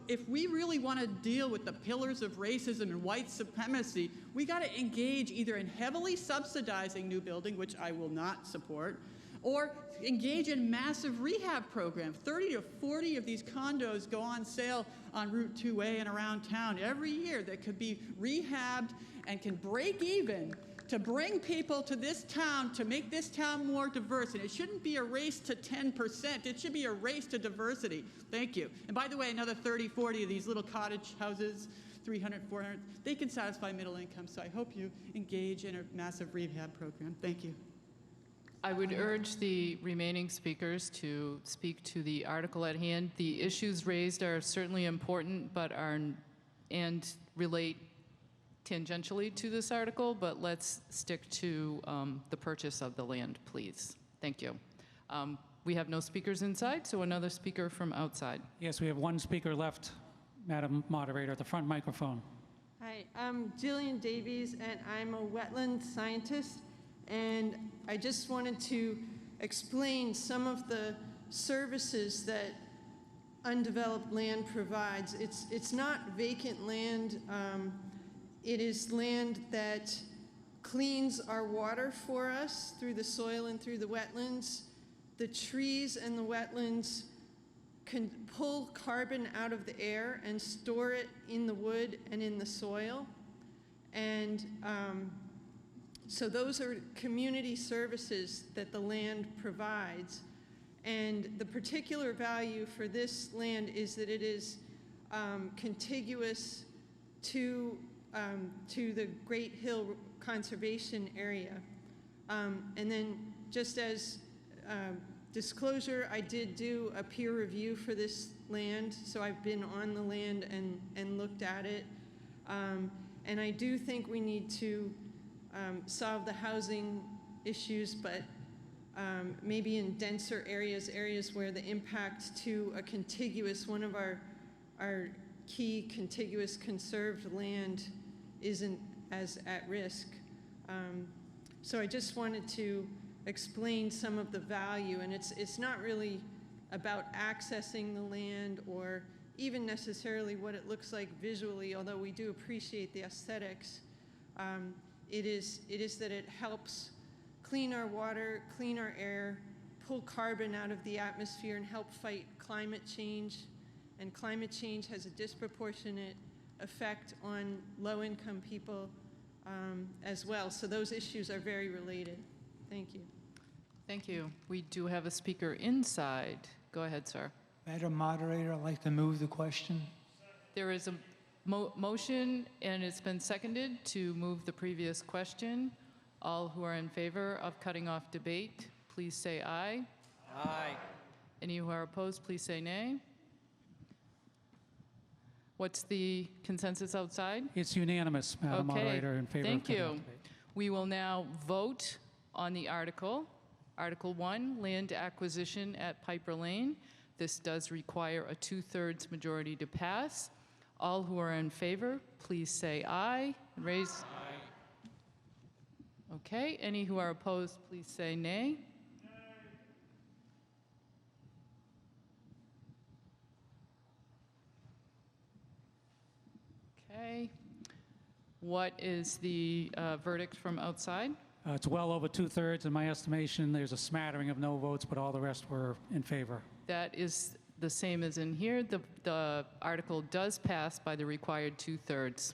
if we really want to deal with the pillars of racism and white supremacy, we got to engage either in heavily subsidizing new building, which I will not support, or engage in massive rehab programs. 30 to 40 of these condos go on sale on Route 2A and around town every year that could be rehabbed and can break even to bring people to this town, to make this town more diverse. And it shouldn't be a race to 10%. It should be a race to diversity. Thank you. And by the way, another 30, 40 of these little cottage houses, 300, 400, they can satisfy middle income. So I hope you engage in a massive rehab program. Thank you. I would urge the remaining speakers to speak to the article at hand. The issues raised are certainly important, but and relate tangentially to this article, but let's stick to the purchase of the land, please. Thank you. We have no speakers inside, so another speaker from outside. Yes, we have one speaker left, Madam Moderator, at the front microphone. Hi, I'm Jillian Davies, and I'm a wetland scientist. And I just wanted to explain some of the services that undeveloped land provides. It's not vacant land. It is land that cleans our water for us through the soil and through the wetlands. The trees and the wetlands can pull carbon out of the air and store it in the wood and in the soil. And so those are community services that the land provides. And the particular value for this land is that it is contiguous to the Great Hill Conservation Area. And then just as disclosure, I did do a peer review for this land, so I've been on the land and looked at it. And I do think we need to solve the housing issues, but maybe in denser areas, areas where the impact to a contiguous, one of our key contiguous conserved land isn't as at risk. So I just wanted to explain some of the value, and it's not really about accessing the land or even necessarily what it looks like visually, although we do appreciate the aesthetics. It is that it helps clean our water, clean our air, pull carbon out of the atmosphere, and help fight climate change. And climate change has a disproportionate effect on low-income people as well. So those issues are very related. Thank you. Thank you. We do have a speaker inside. Go ahead, sir. Madam Moderator, I'd like to move the question. There is a motion, and it's been seconded to move the previous question. All who are in favor of cutting off debate, please say aye. Aye. Any who are opposed, please say nay. What's the consensus outside? It's unanimous, Madam Moderator, in favor Thank of cutting off you. debate. We will now vote on the article. Article 1, land acquisition at Piper Lane. This does require a 2/3 majority to pass. All who are in favor, please say aye. Raise. Aye. Okay. Any who are opposed, please say nay. Okay. What is the verdict from outside? It's well over 2/3 in my estimation. There's a smattering of no votes, but all the rest were in favor. That is the same as in here. The article does pass by the required 2/3.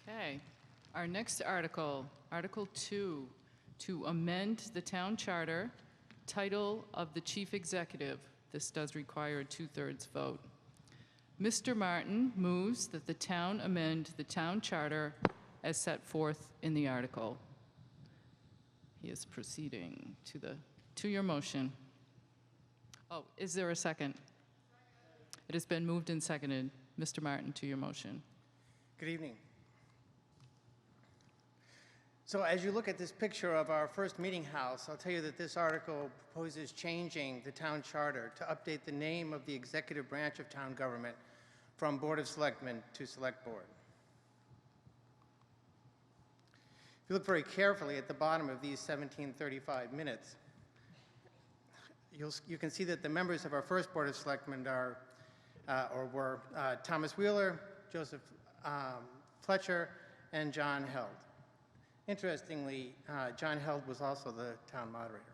Okay. Our next article, Article 2, to amend the town charter, title of the chief executive. This does require a 2/3 vote. Mr. Martin moves that the town amend the town charter as set forth in the article. He is proceeding to your motion. Oh, is there a second? It has been moved and seconded. Mr. Martin, to your motion. Good evening. So as you look at this picture of our first meeting house, I'll tell you that this article proposes changing the town charter to update the name of the executive branch of town government from Board of Selectmen to Select Board. If you look very carefully at the bottom of these 1735 minutes, you can see that the members of our first Board of Selectmen were Thomas Wheeler, Joseph Fletcher, and John Held. Interestingly, John Held was also the town moderator.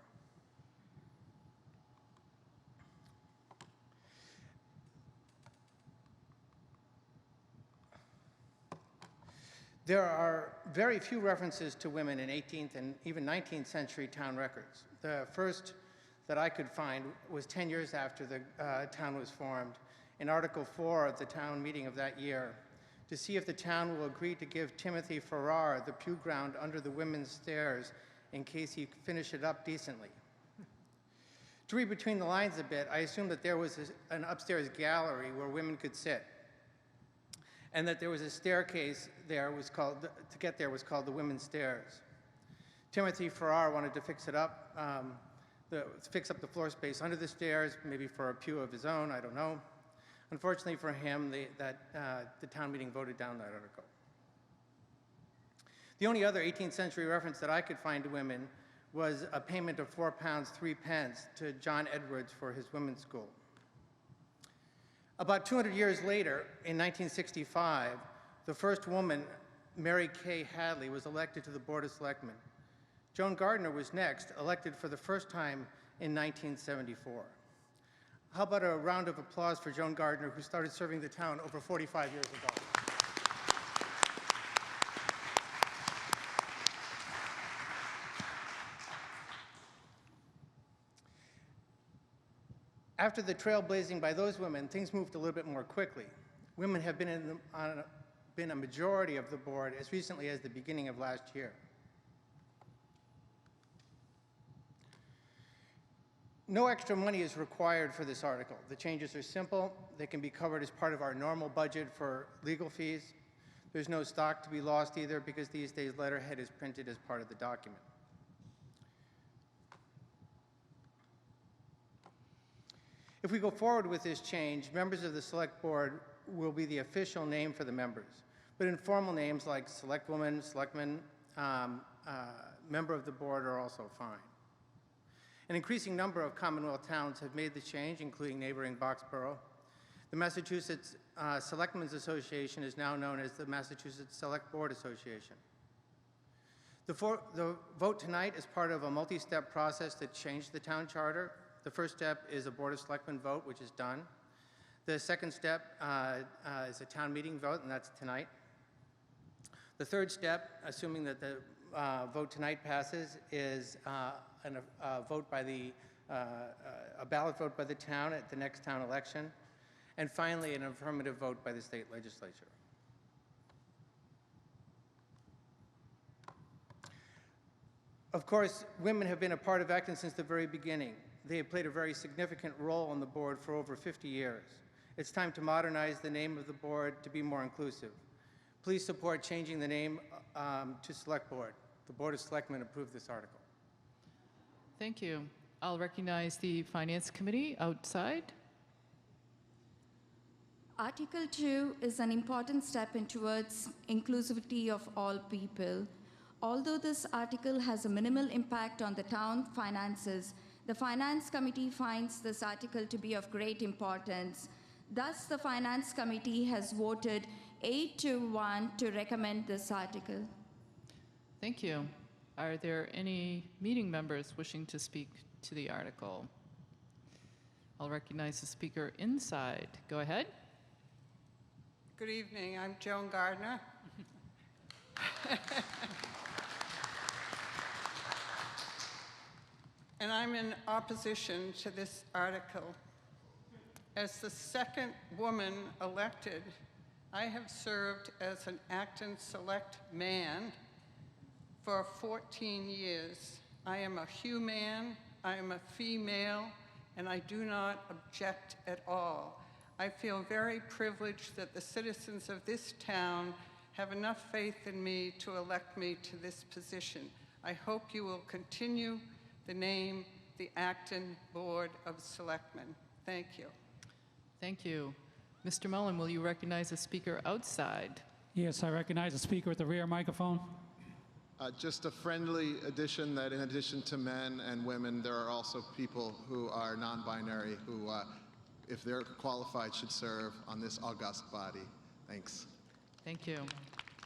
There are very few references to women in 18th and even 19th century town records. The first that I could find was 10 years after the town was formed, in Article 4 of the town meeting of that year, to see if the town will agree to give Timothy Farrar the pew ground under the women's stairs in case he finish it up decently. To read between the lines a bit, I assumed that there was an upstairs gallery where women could sit, and that there was a staircase there to get there was called the women's stairs. Timothy Farrar wanted to fix it up, fix up the floor space under the stairs, maybe for a pew of his own, I don't know. Unfortunately for him, the town meeting voted down that article. The only other 18th century reference that I could find to women was a payment of £4 3 to John Edwards for his women's school. About 200 years later, in 1965, the first woman, Mary Kay Hadley, was elected to the Board of Selectmen. Joan Gardner was next, elected for the first time in 1974. How about a round of applause for Joan Gardner, who started serving the town over 45 years ago? After the trailblazing by those women, things moved a little bit more quickly. Women have been a majority of the board as recently as the beginning of last year. No extra money is required for this article. The changes are simple. They can be covered as part of our normal budget for legal fees. There's no stock to be lost either because these days letterhead is printed as part of the document. If we go forward with this change, members of the Select Board will be the official name for the members. But informal names like Selectwoman, Selectman, member of the board are also fine. An increasing number of Commonwealth towns have made the change, including neighboring Boxborough. The Massachusetts Selectmen's Association is now known as the Massachusetts Select Board Association. The vote tonight is part of a multi-step process that changed the town charter. The first step is a Board of Selectmen vote, which is done. The second step is a town meeting vote, and that's tonight. The third step, assuming that the vote tonight passes, is a ballot vote by the town at the next town election, and finally an affirmative vote by the state legislature. Of course, women have been a part of Acton since the very beginning. They have played a very significant role on the board for over 50 years. It's time to modernize the name of the board to be more inclusive. Please support changing the name to Select Board. The Board of Selectmen approved this article. Thank you. I'll recognize the Finance Committee outside. Article 2 is an important step towards inclusivity of all people. Although this article has a minimal impact on the town finances, the Finance Committee finds this article to be of great importance. Thus, the Finance Committee has voted 8-1 to recommend this article. Thank you. Are there any meeting members wishing to speak to the article? I'll recognize the speaker inside. Go ahead. Good evening. I'm Joan Gardner. And I'm in opposition to this article. As the second woman elected, I have served as an Acton Select Man for 14 years. I am a human, I am a female, and I do not object at all. I feel very privileged that the citizens of this town have enough faith in me to elect me to this position. I hope you will continue the name the Acton Board of Selectmen. Thank you. Thank you. Mr. Mullen, will you recognize a speaker outside? Yes, I recognize the speaker at the rear microphone. Just a friendly addition that in addition to men and women, there are also people who are non-binary who, if they're qualified, should serve on this august body. Thanks. Thank you.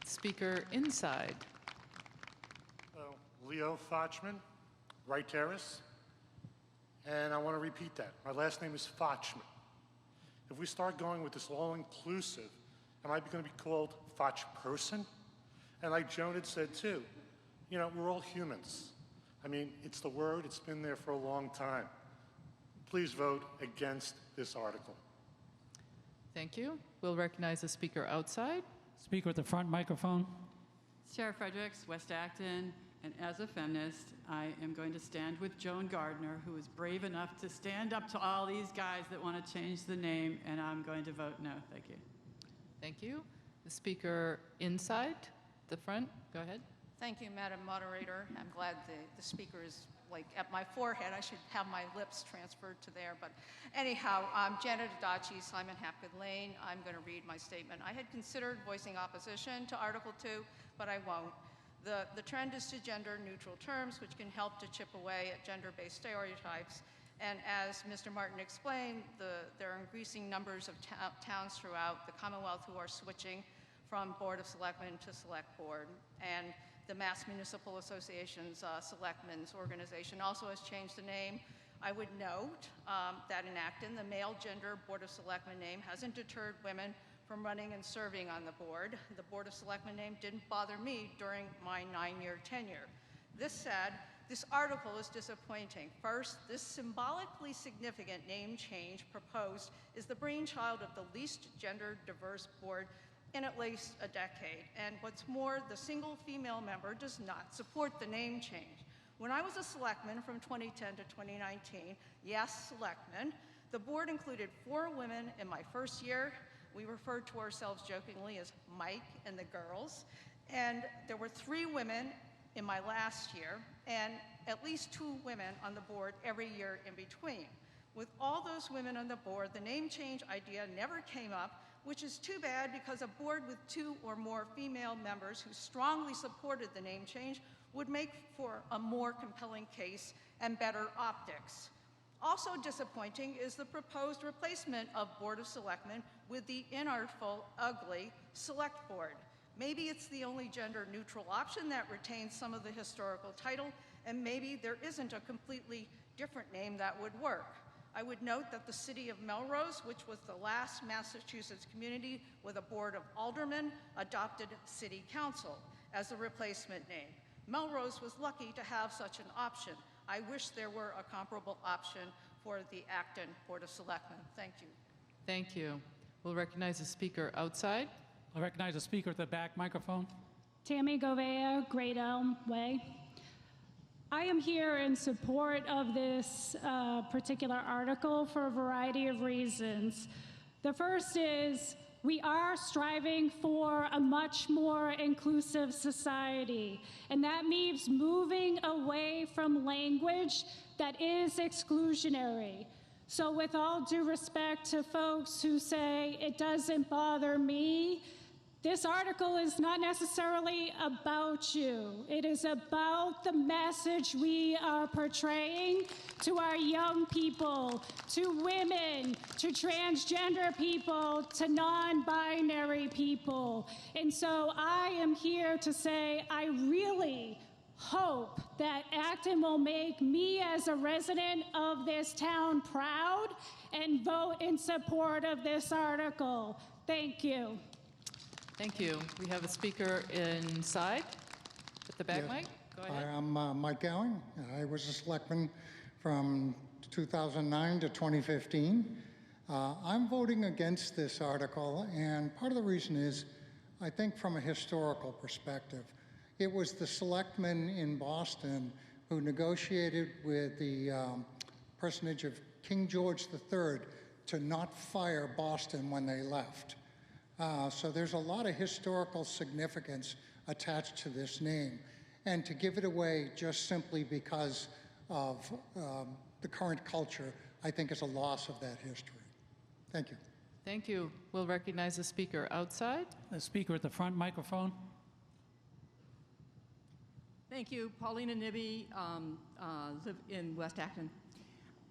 Speaker inside. Leo Fochman, Wright Terrace. And I want to repeat that. My last name is Fochman. If we start going with this all-inclusive, am I going to be called Foch person? And like Joan had said too, you know, we're all humans. I mean, it's the word, it's been there for a long time. Please vote against this article. Thank you. We'll recognize the speaker outside. Speaker at the front microphone. Sarah Fredericks, West Acton, and as a feminist, I am going to stand with Joan Gardner, who is brave enough to stand up to all these guys that want to change the name, and I'm going to vote no. Thank you. Thank you. The speaker inside the front. Go ahead. Thank you, Madam Moderator. I'm glad the speaker is like at my forehead. I should have my lips transferred to there. But anyhow, Janet Adachi, Simon Hapgood Lane. I'm going to read my statement. I had considered voicing opposition to Article 2, but I won't. The trend is to gender-neutral terms, which can help to chip away at gender-based stereotypes. And as Mr. Martin explained, there are increasing numbers of towns throughout the Commonwealth who are switching from Board of Selectmen to Select Board. And the Mass Municipal Association's Selectmen's organization also has changed the name. I would note that in Acton, the male gender Board of Selectmen name hasn't deterred women from running and serving on the board. The Board of Selectmen name didn't bother me during my 9-year tenure. This said, this article is disappointing. First, this symbolically significant name change proposed is the brainchild of the least gender diverse board in at least a decade. And what's more, the single female member does not support the name change. When I was a selectman from 2010 to 2019, yes, selectman, the board included 4 women in my first year. We referred to ourselves jokingly as Mike and the girls. And there were 3 women in my last year, and at least 2 women on the board every year in between. With all those women on the board, the name change idea never came up, which is too bad because a board with 2 or more female members who strongly supported the name change would make for a more compelling case and better optics. Also disappointing is the proposed replacement of Board of Selectmen with the inartful, ugly Select Board. Maybe it's the only gender-neutral option that retains some of the historical title, and maybe there isn't a completely different name that would work. I would note that the city of Melrose, which was the last Massachusetts community with a board of aldermen, adopted city council as a replacement name. Melrose was lucky to have such an option. I wish there were a comparable option for the Acton Board of Selectmen. Thank you. Thank you. We'll recognize the speaker outside. I recognize the speaker at the back microphone. Tammy Govea, Great Elm Way. I am here in support of this particular article for a variety of reasons. The first is we are striving for a much more inclusive society, and that means moving away from language that is exclusionary. So with all due respect to folks who say it doesn't bother me, this article is not necessarily about you. It is about the message we are portraying to our young people, to women, to transgender people, to non-binary people. And so I am here to say I really hope that Acton will make me as a resident of this town proud and vote in support of this article. Thank you. Thank you. We have a speaker inside at the back mic. Go ahead. Hi, I'm Mike Gowing. I was a selectman from 2009 to 2015. I'm voting against this article, and part of the reason is, I think from a historical perspective, it was the selectmen in Boston who negotiated with the personage of King George III to not fire Boston when they left. So there's a lot of historical significance attached to this name. And to give it away just simply because of the current culture, I think is a loss of that history. Thank you. Thank you. We'll recognize the speaker outside. The speaker at the front microphone. Thank you. Paulina Nibby, live in West Acton.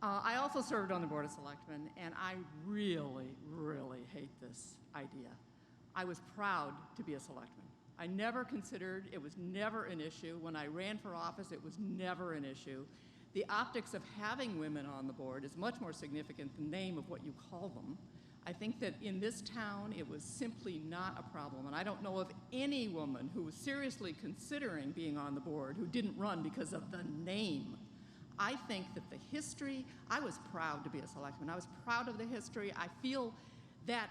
I also served on the Board of Selectmen, and I really, really hate this idea. I was proud to be a selectman. I never considered, it was never an issue. When I ran for office, it was never an issue. The optics of having women on the board is much more significant than the name of what you call them. I think that in this town, it was simply not a problem. And I don't know of any woman who was seriously considering being on the board who didn't run because of the name. I think that the history, I was proud to be a selectman. I was proud of the history. I feel that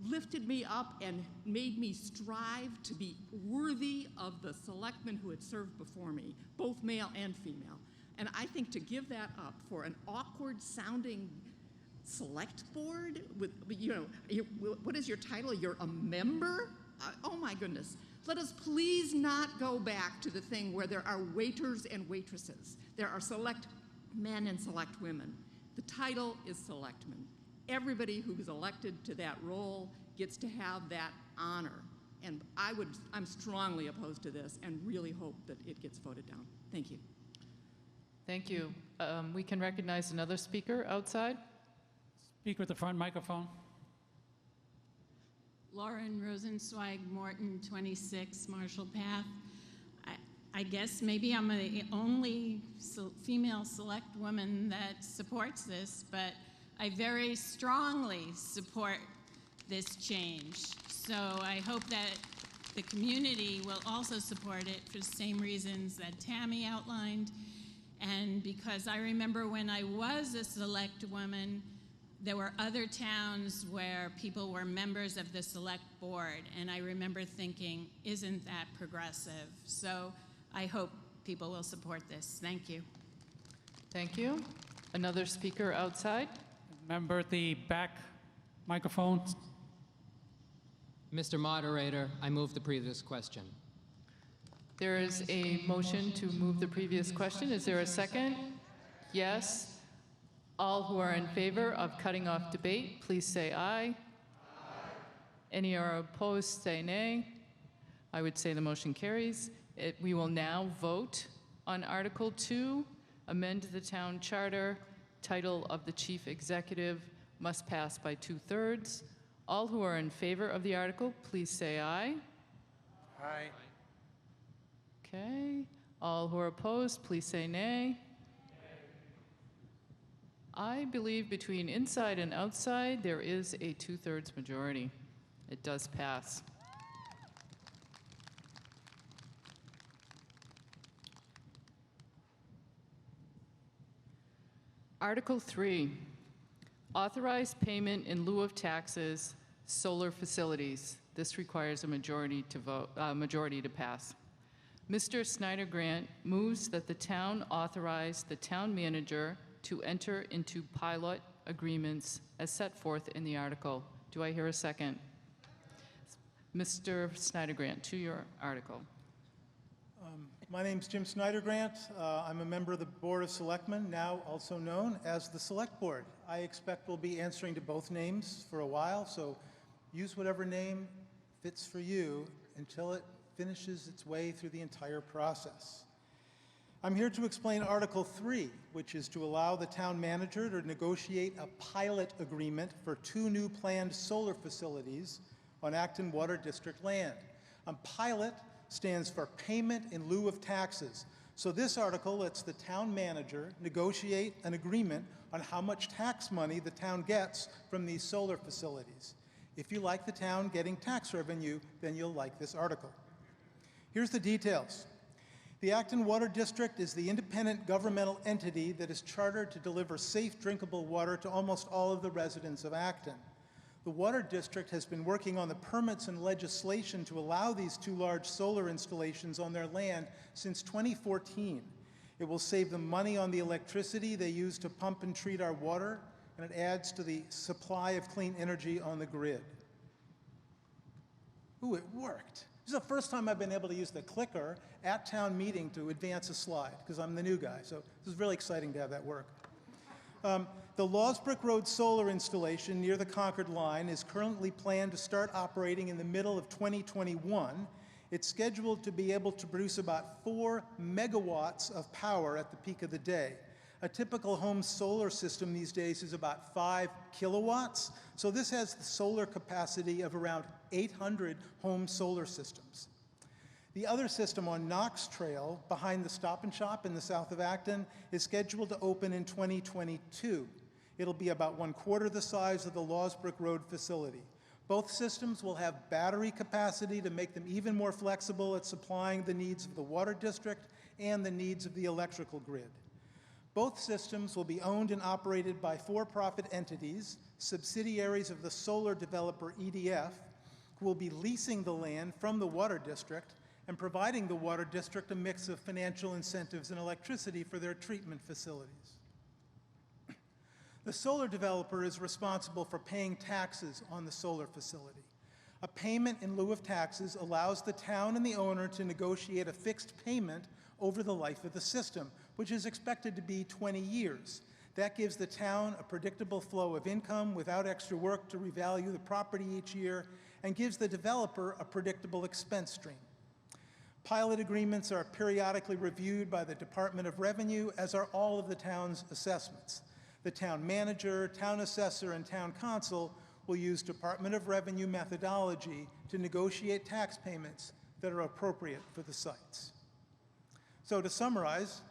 lifted me up and made me strive to be worthy of the selectmen who had served before me, both male and female. And I think to give that up for an awkward sounding select board with, what is your title? You're a member? Oh my goodness. Let us please not go back to the thing where there are waiters and waitresses. There are select men and select women. The title is selectman. Everybody who is elected to that role gets to have that honor. And I'm strongly opposed to this and really hope that it gets voted down. Thank you. Thank you. We can recognize another speaker outside. Speaker at the front microphone. Lauren Rosenzweig Morton, 26 Marshall Path. I guess maybe I'm the only female select woman that supports this, but I very strongly support this change. So I hope that the community will also support it for the same reasons that Tammy outlined. And because I remember when I was a select woman, there were other towns where people were members of the select board, and I remember thinking, isn't that progressive? So I hope people will support this. Thank you. Thank you. Another speaker outside? Member at the back microphone. Mr. Moderator, I move the previous question. There is a motion to move the previous question. Is there a second? Yes. All who are in favor of cutting off debate, please say aye. Any are opposed, say nay. I would say the motion carries. We will now vote on Article 2, amend the town charter. Title of the chief executive must pass by 2/3. All who are in favor of the article, please say aye. Aye. Okay. All who are opposed, please say nay. I believe between inside and outside, there is a 2/3 majority. It does pass. Article 3, authorize payment in lieu of taxes, solar facilities. This requires a majority to pass. Mr. Snyder Grant moves that the town authorize the town manager to enter into pilot agreements as set forth in the article. Do I hear a second? Mr. Snyder Grant, to your article. My name's Jim Snyder Grant. I'm a member of the Board of Selectmen, now also known as the Select Board. I expect we'll be answering to both names for a while, so use whatever name fits for you until it finishes its way through the entire process. I'm here to explain Article 3, which is to allow the town manager to negotiate a pilot agreement for 2 new planned solar facilities on Acton Water District land. Pilot stands for payment in lieu of taxes. So this article lets the town manager negotiate an agreement on how much tax money the town gets from these solar facilities. If you like the town getting tax revenue, then you'll like this article. Here's the details. The Acton Water District is the independent governmental entity that is chartered to deliver safe drinkable water to almost all of the residents of Acton. The Water District has been working on the permits and legislation to allow these 2 large solar installations on their land since 2014. It will save them money on the electricity they use to pump and treat our water, and it adds to the supply of clean energy on the grid. Ooh, it worked. This is the first time I've been able to use the clicker at town meeting to advance a slide, because I'm the new guy, so this is really exciting to have that work. The Lawsbrook Road solar installation near the Concord line is currently planned to start operating in the middle of 2021. It's scheduled to be able to produce about 4 megawatts of power at the peak of the day. A typical home solar system these days is about 5 kilowatts, so this has the solar capacity of around 800 home solar systems. The other system on Knox Trail, behind the Stop and Shop in the south of Acton, is scheduled to open in 2022. It'll be about 1/4 the size of the Lawsbrook Road facility. Both systems will have battery capacity to make them even more flexible at supplying the needs of the water district and the needs of the electrical grid. Both systems will be owned and operated by for-profit entities, subsidiaries of the solar developer EDF, who will be leasing the land from the water district and providing the water district a mix of financial incentives and electricity for their treatment facilities. The solar developer is responsible for paying taxes on the solar facility. A payment in lieu of taxes allows the town and the owner to negotiate a fixed payment over the life of the system, which is expected to be 20 years. That gives the town a predictable flow of income without extra work to revalue the property each year, and gives the developer a predictable expense stream. Pilot agreements are periodically reviewed by the Department of Revenue, as are all of the town's assessments. The town manager, town assessor, and town council will use Department of Revenue methodology to negotiate tax payments that are appropriate for the sites. So to summarize,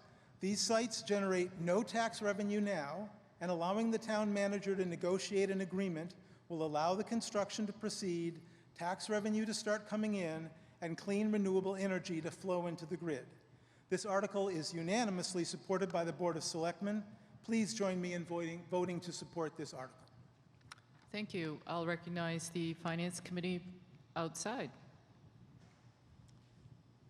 these sites generate no tax revenue now, and allowing the town manager to negotiate an agreement will allow the construction to proceed, tax revenue to start coming in, and clean renewable energy to flow into the grid. This article is unanimously supported by the Board of Selectmen. Please join me in voting to support this article. Thank you. I'll recognize the Finance Committee outside.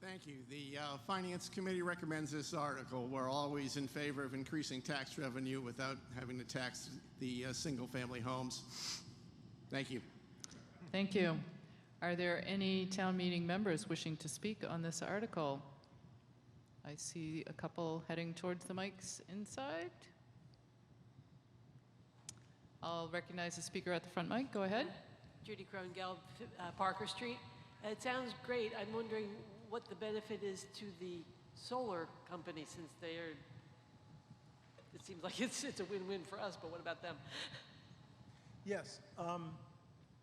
Thank you. The Finance Committee recommends this article. We're always in favor of increasing tax revenue without having to tax the single-family homes. Thank you. Thank you. Are there any town meeting members wishing to speak on this article? I see a couple heading towards the mics inside. I'll recognize the speaker at the front mic. Go ahead. Judy Krongelb, Parker Street. It sounds great. I'm wondering what the benefit is to the solar company, since they are, it seems like it's a win-win for us, but what about them? Yes.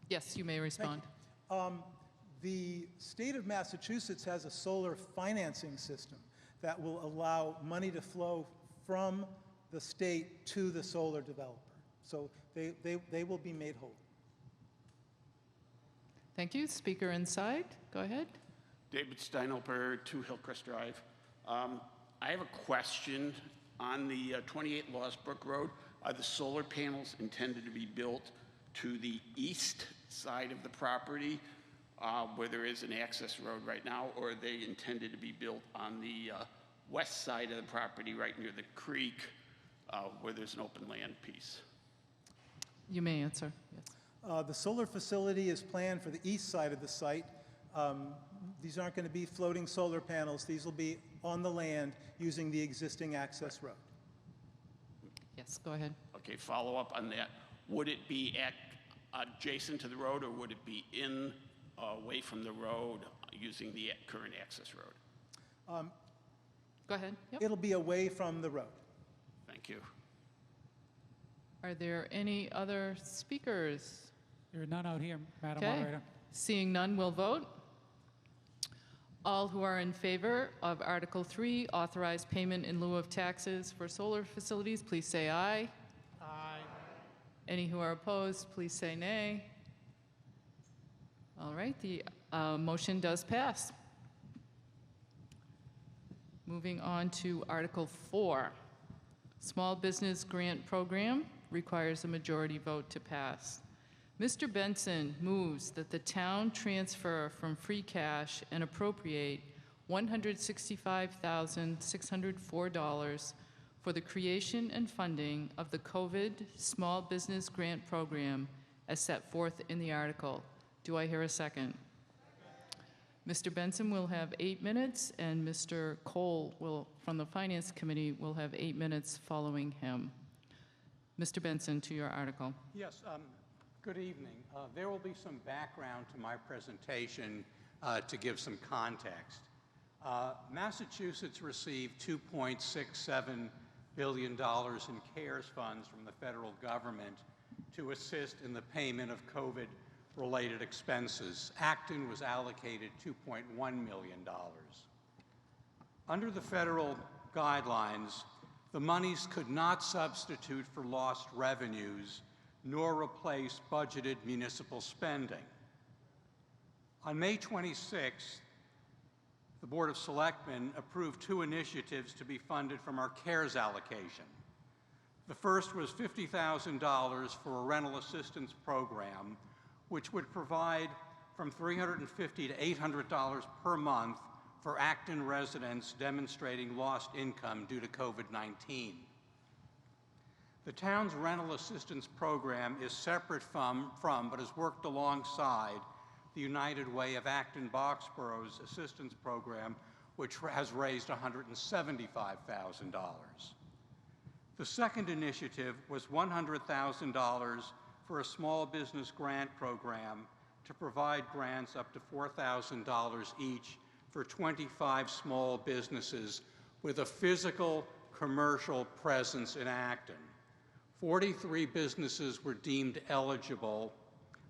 Yes, you may respond. The state of Massachusetts has a solar financing system that will allow money to flow from the state to the solar developer. So they will be made whole. Thank you. Speaker inside, go ahead. David Steinhoper, 2 Hillcrest Drive. I have a question on the 28 Losbrook Road. Are the solar panels intended to be built to the east side of the property where there is an access road right now, or are they intended to be built on the west side of the property right near the creek where there's an open land piece? You may answer. Yes. The solar facility is planned for the east side of the site. These aren't going to be floating solar panels. These will be on the land using the existing access road. Yes, go ahead. Okay, follow up on that. Would it be adjacent to the road, or would it be away from the road using the current access road? Go ahead. Yep. It'll be away from the road. Thank you. Are there any other speakers? There are none out here, Madam Okay. Moderator. Seeing none, we'll vote. All who are in favor of Article 3, authorize payment in lieu of taxes for solar facilities, please say aye. Aye. Any who are opposed, please say nay. All right, the motion does pass. Moving on to Article 4, Small Business Grant Program, requires a majority vote to pass. Mr. Benson moves that the town transfer from free cash and appropriate $165,604 for the creation and funding of the COVID Small Business Grant Program as set forth in the article. Do I hear a second? Mr. Benson will have 8 minutes, and Mr. Cole from the Finance Committee will have 8 minutes following him. Mr. Benson, to your article. Yes, good evening. There will be some background to my presentation to give some context. Massachusetts received $2.67 billion in CARES funds from the federal government to assist in the payment of COVID-related expenses. Acton was allocated $2.1 million. Under the federal guidelines, the monies could not substitute for lost revenues nor replace budgeted municipal spending. On May 26th, the Board of Selectmen approved 2 initiatives to be funded from our CARES allocation. The first was $50,000 for a rental assistance program, which would provide from $350 to $800 per month for Acton residents demonstrating lost income due to COVID-19. The town's rental assistance program is separate from but is worked alongside the United Way of Acton Boxborough's assistance program, which has raised $175,000. The second initiative was $100,000 for a small business grant program to provide grants up to $4,000 each for 25 small businesses with a physical commercial presence in Acton. 43 businesses were deemed eligible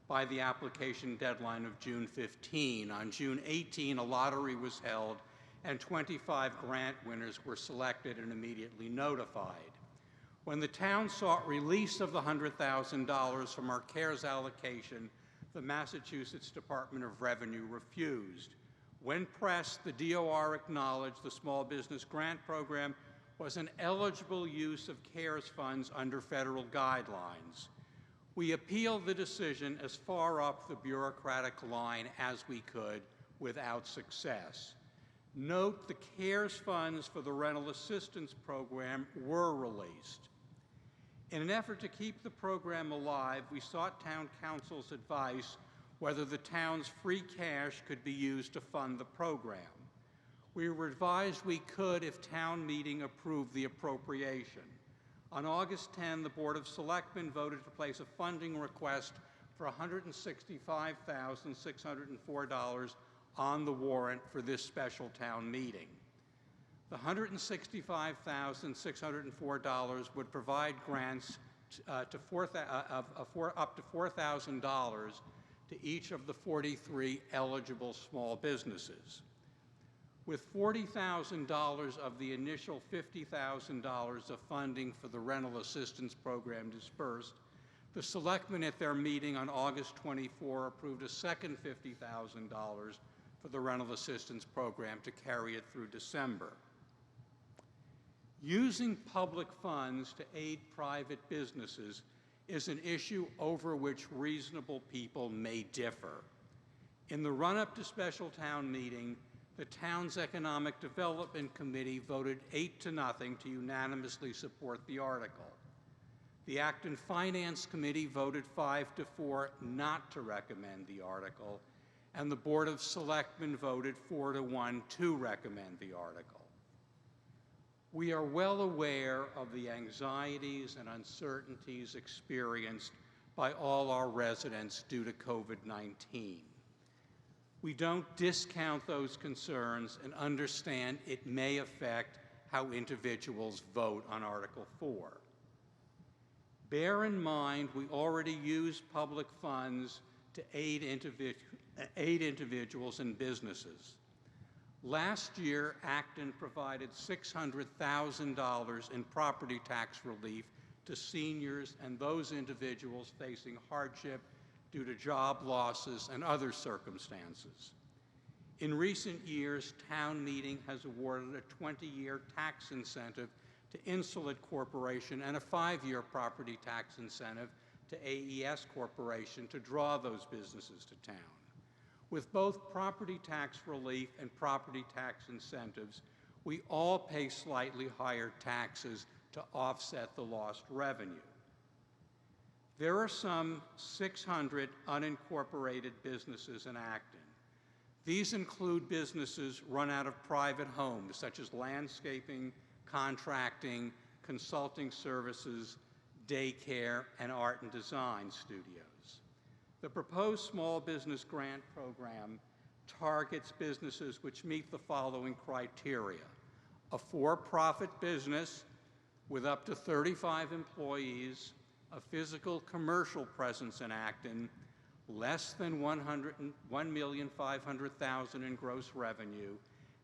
by the application deadline of June 15. On June 18, a lottery was held and 25 grant winners were selected and immediately notified. When the town sought release of the $100,000 from our CARES allocation, the Massachusetts Department of Revenue refused. When pressed, the DOR acknowledged the Small Business Grant Program was an eligible use of CARES funds under federal guidelines. We appealed the decision as far up the bureaucratic line as we could without success. Note the CARES funds for the rental assistance program were released. In an effort to keep the program alive, we sought town council's advice whether the town's free cash could be used to fund the program. We were advised we could if town meeting approved the appropriation. On August 10, the Board of Selectmen voted to place a funding request for $165,604 on the warrant for this special town meeting. The $165,604 would provide grants up to $4,000 to each of the 43 eligible small businesses. With $40,000 of the initial $50,000 of funding for the rental assistance program dispersed, the selectmen at their meeting on August 24 approved a second $50,000 for the rental assistance program to carry it through December. Using public funds to aid private businesses is an issue over which reasonable people may differ. In the run-up to special town meeting, the town's Economic Development Committee voted 8-0 to unanimously support the article. The Acton Finance Committee voted 5-4 not to recommend the article, and the Board of Selectmen voted 4-1 to recommend the article. We are well aware of the anxieties and uncertainties experienced by all our residents due to COVID-19. We don't discount those concerns and understand it may affect how individuals vote on Article 4. Bear in mind we already use public funds to aid individuals and businesses. Last year, Acton provided $600,000 in property tax relief to seniors and those individuals facing hardship due to job losses and other circumstances. In recent years, town meeting has awarded a 20-year tax incentive to Insulet Corporation and a 5-year property tax incentive to AES Corporation to draw those businesses to town. With both property tax relief and property tax incentives, we all pay slightly higher taxes to offset the lost revenue. There are some 600 unincorporated businesses in Acton. These include businesses run out of private homes, such as landscaping, contracting, consulting services, daycare, and art and design studios. The proposed small business grant program targets businesses which meet the following criteria: a for-profit business with up to 35 employees, a physical commercial presence in Acton, less than $1,500,000 in gross revenue,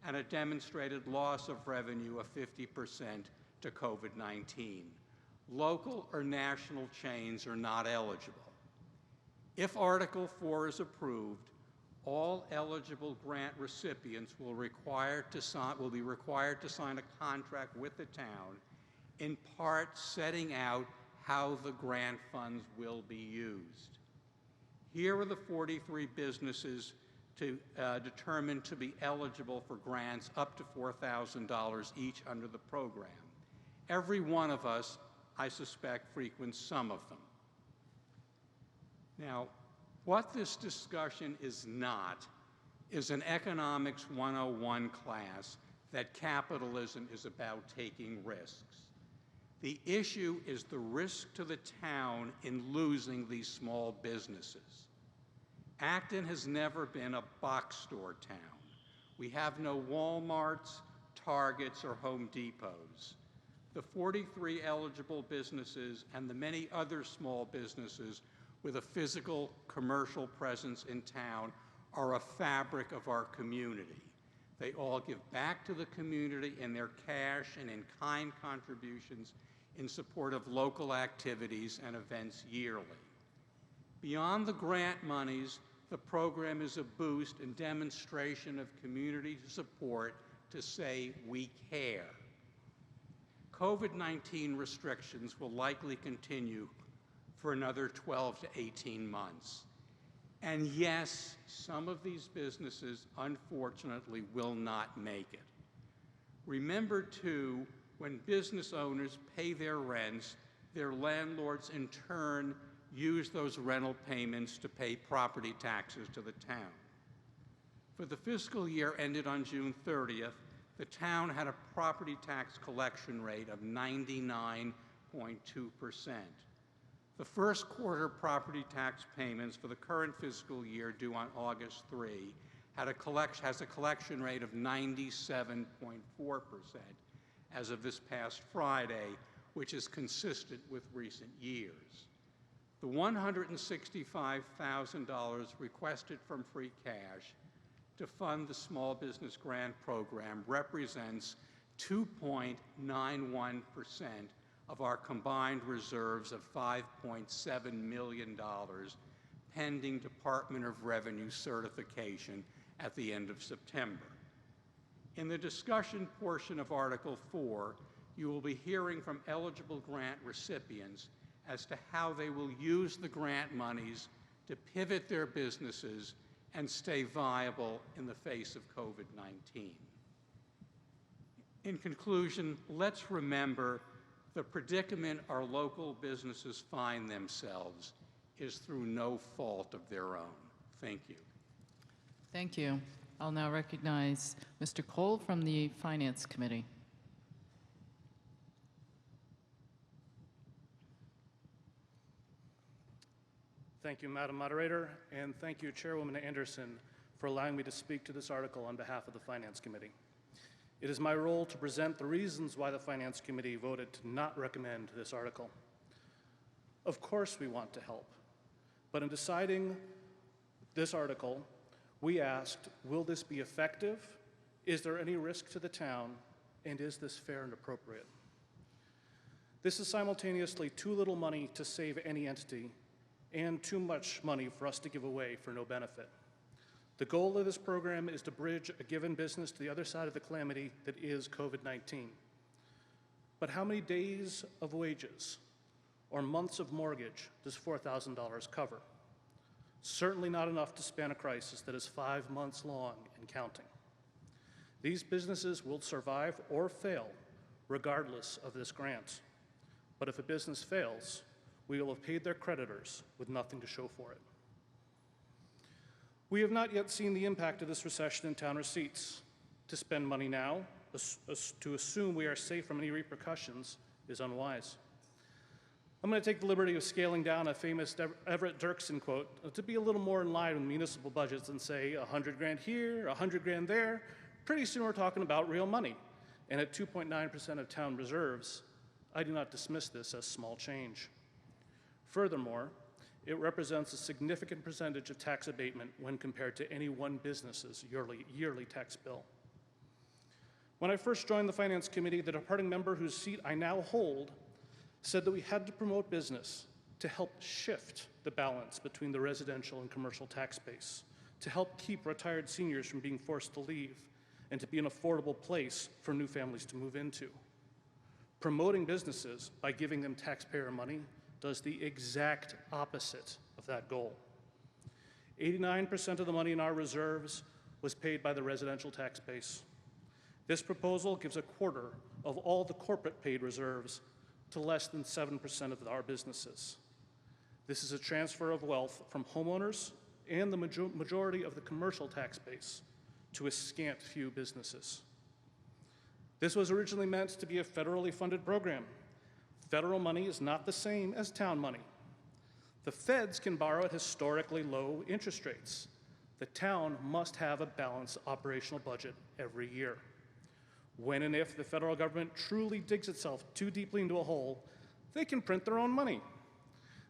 and a demonstrated loss of revenue of 50% to COVID-19. Local or national chains are not eligible. If Article 4 is approved, all eligible grant recipients will be required to sign a contract with the town, in part setting out how the grant funds will be used. Here are the 43 businesses determined to be eligible for grants up to $4,000 each under the program. Every one of us, I suspect, frequents some of them. Now, what this discussion is not is an Economics 101 class that capitalism is about taking risks. The issue is the risk to the town in losing these small businesses. Acton has never been a box store town. We have no Walmarts, Targets, or Home Depots. The 43 eligible businesses and the many other small businesses with a physical commercial presence in town are a fabric of our community. They all give back to the community in their cash and in-kind contributions in support of local activities and events yearly. Beyond the grant monies, the program is a boost and demonstration of community support to say we care. COVID-19 restrictions will likely continue for another 12 to 18 months. And yes, some of these businesses, unfortunately, will not make it. Remember, too, when business owners pay their rents, their landlords in turn use those rental payments to pay property taxes to the town. For the fiscal year ended on June 30th, the town had a property tax collection rate of 99.2%. The first quarter property tax payments for the current fiscal year due on August 3 has a collection rate of 97.4% as of this past Friday, which is consistent with recent years. The $165,000 requested from free cash to fund the Small Business Grant Program represents 2.91% of our combined reserves of $5.7 million pending Department of Revenue certification at the end of September. In the discussion portion of Article 4, you will be hearing from eligible grant recipients as to how they will use the grant monies to pivot their businesses and stay viable in the face of COVID-19. In conclusion, let's remember the predicament our local businesses find themselves is through no fault of their own. Thank you. Thank you. I'll now recognize Mr. Cole from the Finance Committee. Thank you, Madam Moderator, and thank you, Chairwoman Anderson, for allowing me to speak to this article on behalf of the Finance Committee. It is my role to present the reasons why the Finance Committee voted to not recommend this article. Of course we want to help, but in deciding this article, we asked, will this be effective? Is there any risk to the town? And is this fair and appropriate? This is simultaneously too little money to save any entity and too much money for us to give away for no benefit. The goal of this program is to bridge a given business to the other side of the calamity that is COVID-19. But how many days of wages or months of mortgage does $4,000 cover? Certainly not enough to span a crisis that is 5 months long and counting. These businesses will survive or fail regardless of this grant. But if a business fails, we will have paid their creditors with nothing to show for it. We have not yet seen the impact of this recession in town receipts. To spend money now, to assume we are safe from any repercussions, is unwise. I'm going to take the liberty of scaling down a famous Everett Dirksen quote to be a little more in line with municipal budgets and say 100 grand here, 100 grand there. Pretty soon we're talking about real money. And at 2.9% of town reserves, I do not dismiss this as small change. Furthermore, it represents a significant percentage of tax abatement when compared to any one business's yearly tax bill. When I first joined the Finance Committee, the departing member whose seat I now hold said that we had to promote business to help shift the balance between the residential and commercial tax base, to help keep retired seniors from being forced to leave, and to be an affordable place for new families to move into. Promoting businesses by giving them taxpayer money does the exact opposite of that goal. 89% of the money in our reserves was paid by the residential tax base. This proposal gives a quarter of all the corporate paid reserves to less than 7% of our businesses. This is a transfer of wealth from homeowners and the majority of the commercial tax base to a scant few businesses. This was originally meant to be a federally funded program. Federal money is not the same as town money. The feds can borrow at historically low interest rates. The town must have a balanced operational budget every year. When and if the federal government truly digs itself too deeply into a hole, they can print their own money.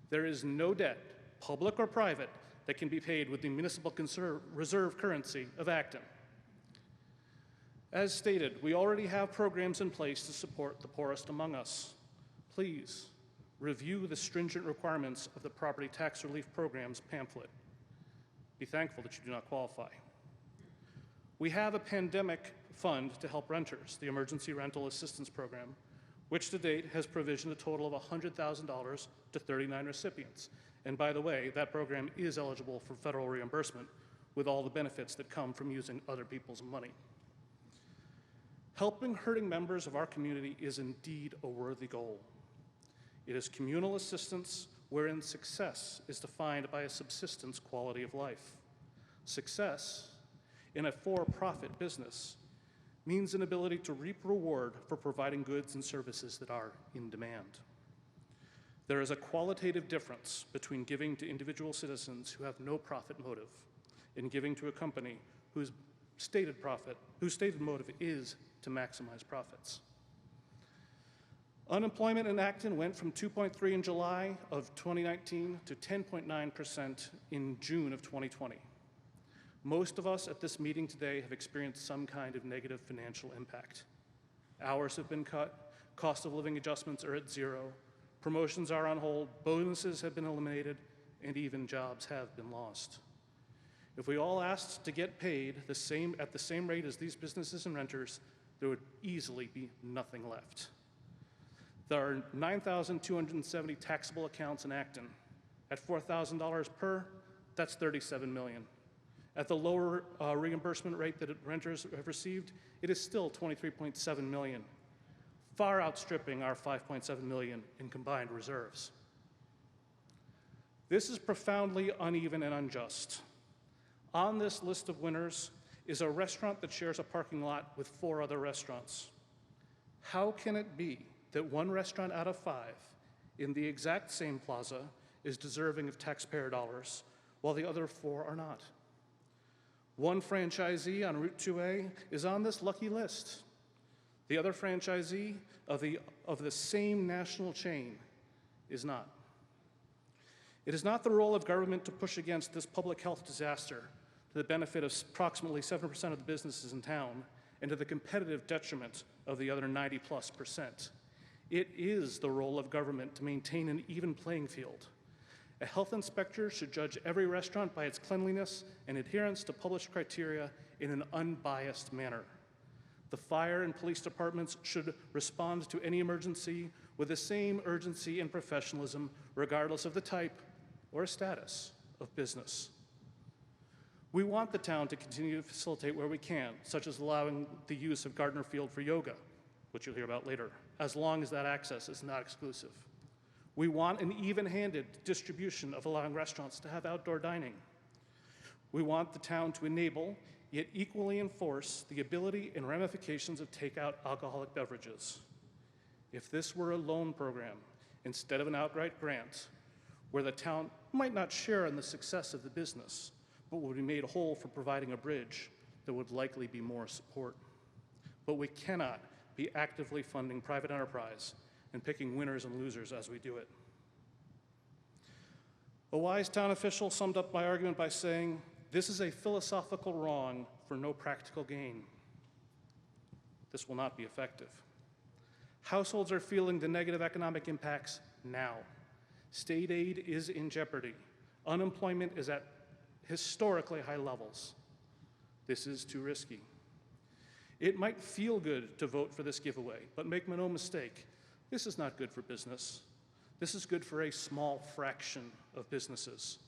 There is no debt, public or private, that can be paid with the municipal reserve currency of Acton. As stated, we already have programs in place to support the poorest among us. Please review the stringent requirements of the Property Tax Relief Program's pamphlet. Be thankful that you do not qualify. We have a pandemic fund to help renters, the Emergency Rental Assistance Program, which to date has provisioned a total of $100,000 to 39 recipients. And by the way, that program is eligible for federal reimbursement with all the benefits that come from using other people's money. Helping hurting members of our community is indeed a worthy goal. It is communal assistance wherein success is defined by a subsistence quality of life. Success in a for-profit business means an ability to reap reward for providing goods and services that are in demand. There is a qualitative difference between giving to individual citizens who have no profit motive and giving to a company whose stated motive is to maximize profits. Unemployment in Acton went from 2.3 in July of 2019 to 10.9% in June of 2020. Most of us at this meeting today have experienced some kind of negative financial impact. Hours have been cut, cost of living adjustments are at zero, promotions are on hold, bonuses have been eliminated, and even jobs have been lost. If we all asked to get paid at the same rate as these businesses and renters, there would easily be nothing left. There are 9,270 taxable accounts in Acton. At $4,000 per, that's $37 million. At the lower reimbursement rate that renters have received, it is still $23.7 million, far outstripping our $5.7 million in combined reserves. This is profoundly uneven and unjust. On this list of winners is a restaurant that shares a parking lot with 4 other restaurants. How can it be that one restaurant out of 5 in the exact same plaza is deserving of taxpayer dollars, while the other 4 are not? One franchisee on Route 2A is on this lucky list. The other franchisee of the same national chain is not. It is not the role of government to push against this public health disaster to the benefit of approximately 7% of the businesses in town and to the competitive detriment of the other 90+%. It is the role of government to maintain an even playing field. A health inspector should judge every restaurant by its cleanliness and adherence to published criteria in an unbiased manner. The fire and police departments should respond to any emergency with the same urgency and professionalism, regardless of the type or status of business. We want the town to continue to facilitate where we can, such as allowing the use of Gardner Field for yoga, which you'll hear about later, as long as that access is not exclusive. We want an even-handed distribution of allowing restaurants to have outdoor dining. We want the town to enable, yet equally enforce, the ability and ramifications of takeout alcoholic beverages. If this were a loan program instead of an outright grant, where the town might not share in the success of the business, but would be made whole for providing a bridge, there would likely be more support. But we cannot be actively funding private enterprise and picking winners and losers as we do it. A wise town official summed up my argument by saying, "This is a philosophical wrong for no practical gain." This will not be effective. Households are feeling the negative economic impacts now. State aid is in jeopardy. Unemployment is at historically high levels. This is too risky. It might feel good to vote for this giveaway, but make no mistake, this is not good for business. This is good for a small fraction of businesses.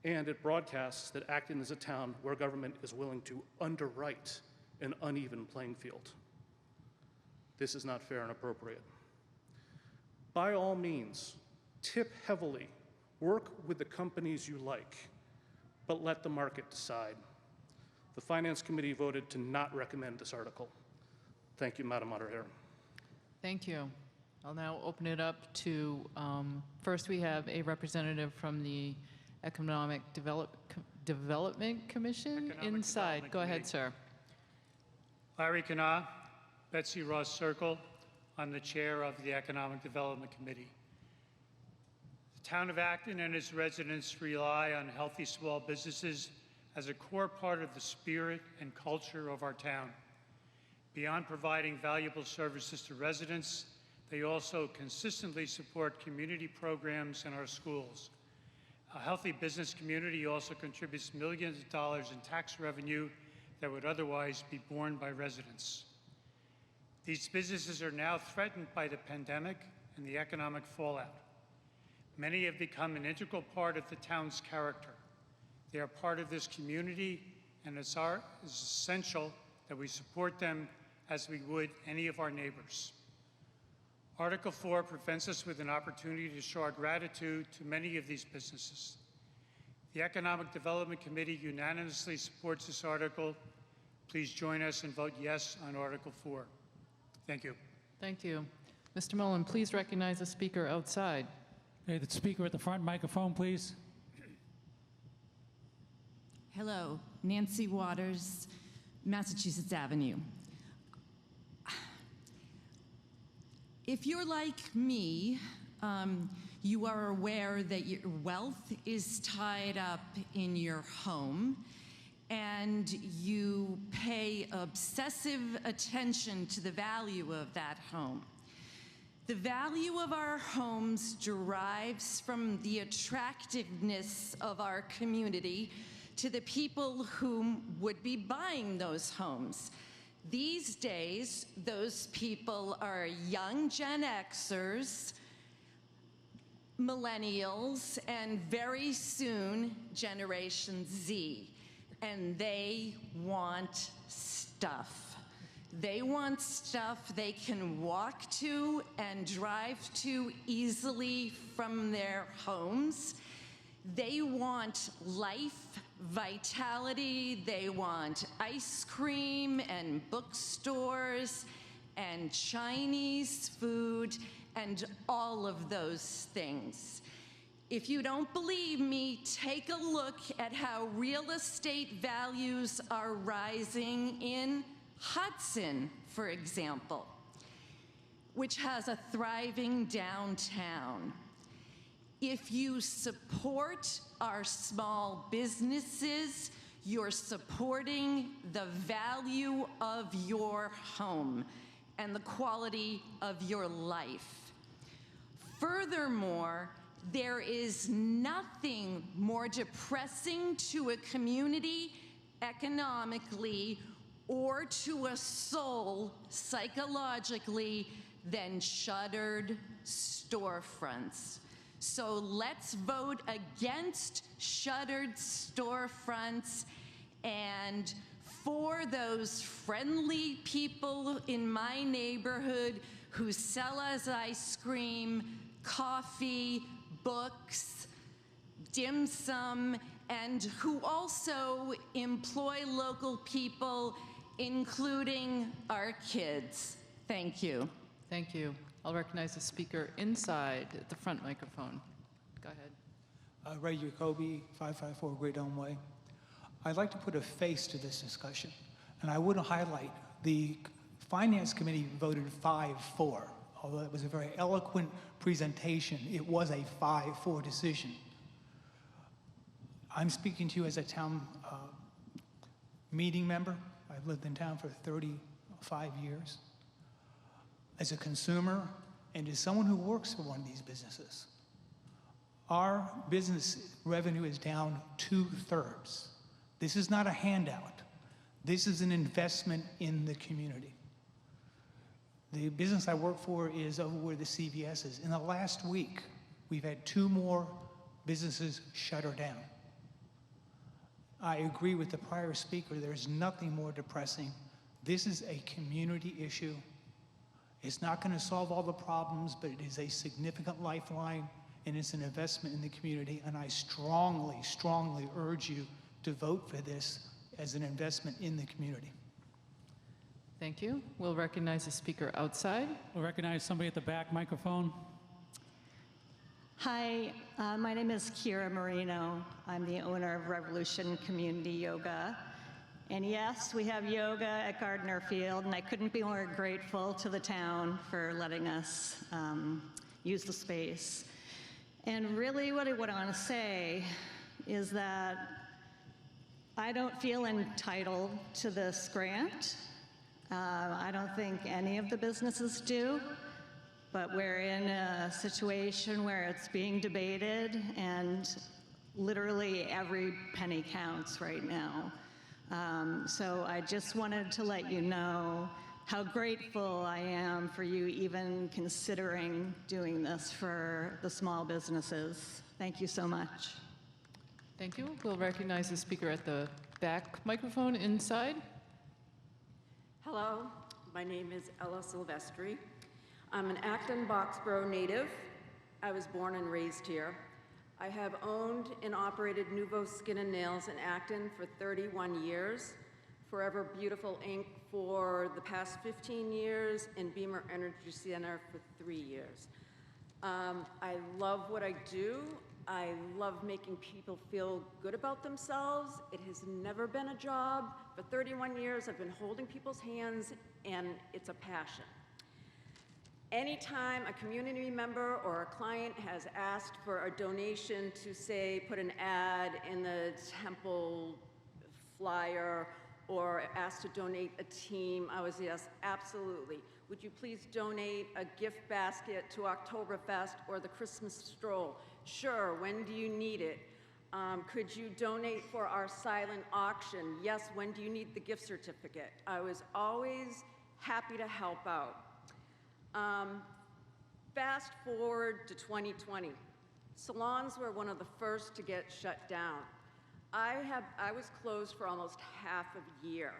And it broadcasts that Acton is a town where government is willing to underwrite an uneven playing field. This is not fair and appropriate. By all means, tip heavily, work with the companies you like, but let the market decide. The Finance Committee voted to not recommend this article. Thank you, Madam Moderator. Thank you. I'll now open it up to, first we have a representative from the Economic Development Commission inside. Go ahead, sir. Larry Kanaa, Betsy Ross Circle. I'm the chair of the Economic Development Committee. The town of Acton and its residents rely on healthy small businesses as a core part of the spirit and culture of our town. Beyond providing valuable services to residents, they also consistently support community programs in our schools. A healthy business community also contributes millions of dollars in tax revenue that would otherwise be borne by residents. These businesses are now threatened by the pandemic and the economic fallout. Many have become an integral part of the town's character. They are part of this community, and it's essential that we support them as we would any of our neighbors. Article 4 presents us with an opportunity to show our gratitude to many of these businesses. The Economic Development Committee unanimously supports this article. Please join us and vote yes on Article 4. Thank you. Thank you. Mr. Mullen, please recognize the speaker outside. Okay, the speaker at the front microphone, please. Hello, Nancy Waters, Massachusetts Avenue. If you're like me, you are aware that your wealth is tied up in your home, and you pay obsessive attention to the value of that home. The value of our homes derives from the attractiveness of our community to the people who would be buying those homes. These days, those people are young Gen Xers, millennials, and very soon Generation Z. And they want stuff. They want stuff they can walk to and drive to easily from their homes. They want life, vitality. They want ice cream and bookstores and Chinese food and all of those things. If you don't believe me, take a look at how real estate values are rising in Hudson, for example, which has a thriving downtown. If you support our small businesses, you're supporting the value of your home and the quality of your life. Furthermore, there is nothing more depressing to a community economically or to a soul psychologically than shuttered storefronts. So let's vote against shuttered storefronts and for those friendly people in my neighborhood who sell us ice cream, coffee, books, dim sum, and who also employ local people, including our kids. Thank you. Thank you. I'll recognize the speaker inside at the front microphone. Go ahead. Ray Jacoby, 554 Great Elm Way. I'd like to put a face to this discussion, and I would highlight the Finance Committee voted 5-4. Although it was a very eloquent presentation, it was a 5-4 decision. I'm speaking to you as a town meeting member. I've lived in town for 35 years. As a consumer and as someone who works for one of these businesses, our business revenue is down 2/3. This is not a handout. This is an investment in the community. The business I work for is over where the CVS is. In the last week, we've had 2 more businesses shutter down. I agree with the prior speaker. There's nothing more depressing. This is a community issue. It's not going to solve all the problems, but it is a significant lifeline, and it's an investment in the community. And I strongly, strongly urge you to vote for this as an investment in the community. Thank you. We'll recognize the speaker outside. We'll recognize somebody at the back microphone. Hi, my name is Kira Marino. I'm the owner of Revolution Community Yoga. And yes, we have yoga at Gardner Field, and I couldn't be more grateful to the town for letting us use the space. And really what I want to say is that I don't feel entitled to this grant. I don't think any of the businesses do, but we're in a situation where it's being debated and literally every penny counts right now. So I just wanted to let you know how grateful I am for you even considering doing this for the small businesses. Thank you so much. Thank you. We'll recognize the speaker at the back microphone inside. Hello, my name is Ella Silvestri. I'm an Acton Boxborough native. I was born and raised here. I have owned and operated Nouveau Skin and Nails in Acton for 31 years, Forever Beautiful Inc. for the past 15 years, and Beamer Energy Center for 3 years. I love what I do. I love making people feel good about themselves. It has never been a job. For 31 years, I've been holding people's hands, and it's a passion. Anytime a community member or a client has asked for a donation to, say, put an ad in the Temple flyer or asked to donate a team, I was, yes, absolutely. Would you please donate a gift basket to Oktoberfest or the Christmas stroll? Sure, when do you need it? Could you donate for our silent auction? Yes, when do you need the gift certificate? I was always happy to help out. Fast forward to 2020. Salons were one of the first to get shut down. I was closed for almost half a year.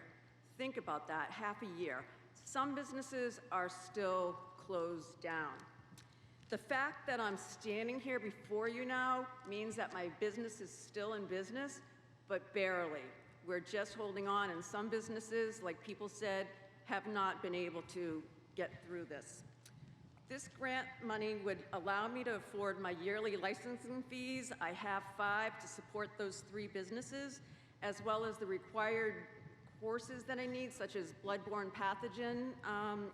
Think about that, half a year. Some businesses are still closed down. The fact that I'm standing here before you now means that my business is still in business, but barely. We're just holding on, and some businesses, like people said, have not been able to get through this. This grant money would allow me to afford my yearly licensing fees. I have 5 to support those 3 businesses, as well as the required courses that I need, such as bloodborne pathogen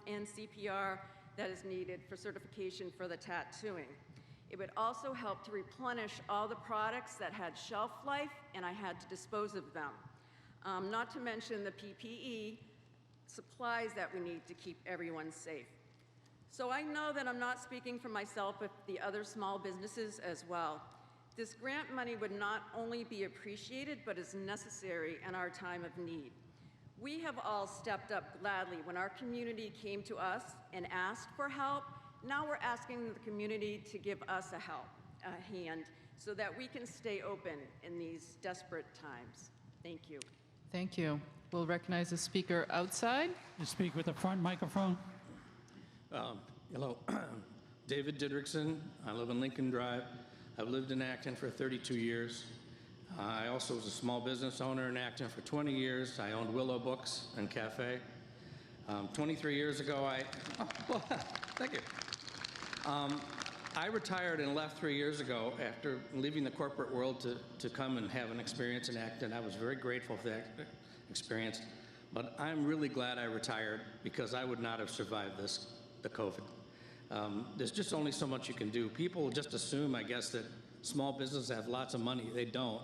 and CPR that is needed for certification for the tattooing. It would also help to replenish all the products that had shelf life and I had to dispose of them. Not to mention the PPE supplies that we need to keep everyone safe. So I know that I'm not speaking for myself, but the other small businesses as well. This grant money would not only be appreciated, but is necessary in our time of need. We have all stepped up gladly when our community came to us and asked for help. Now we're asking the community to give us a hand so that we can stay open in these desperate times. Thank you. Thank you. We'll recognize the speaker outside. The speaker with the front microphone. Hello, David Didrikson. I live in Lincoln Drive. I've lived in Acton for 32 years. I also was a small business owner in Acton for 20 years. I owned Willow Books and Cafe. 23 years ago, thank you. I retired and left 3 years ago after leaving the corporate world to come and have an experience in Acton. I was very grateful for that experience, but I'm really glad I retired because I would not have survived the COVID. There's just only so much you can do. People just assume, I guess, that small businesses have lots of money. They don't.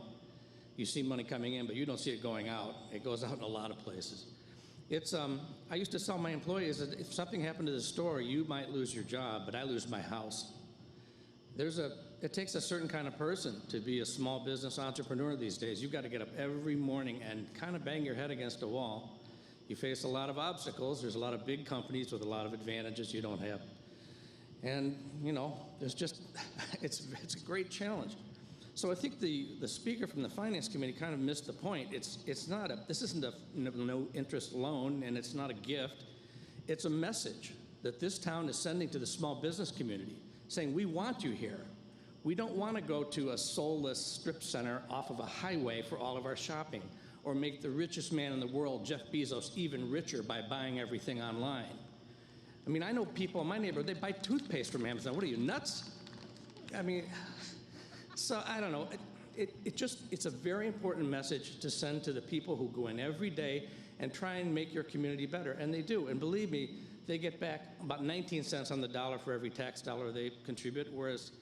You see money coming in, but you don't see it going out. It goes out in a lot of places. I used to tell my employees that if something happened to the store, you might lose your job, but I lose my house. It takes a certain kind of person to be a small business entrepreneur these days. You've got to get up every morning and kind of bang your head against a wall. You face a lot of obstacles. There's a lot of big companies with a lot of advantages you don't have. And, you know, it's a great challenge. So I think the speaker from the Finance Committee kind of missed the point. This isn't a no interest loan, and it's not a gift. It's a message that this town is sending to the small business community, saying we want you here. We don't want to go to a soulless strip center off of a highway for all of our shopping, or make the richest man in the world, Jeff Bezos, even richer by buying everything online. I mean, I know people in my neighborhood, they buy toothpaste from Amazon. What are you, nuts? I mean, so I don't know. It's a very important message to send to the people who go in every day and try and make your community better, and they do. And believe me, they get back about 19 cents on the dollar for every tax dollar they contribute, whereas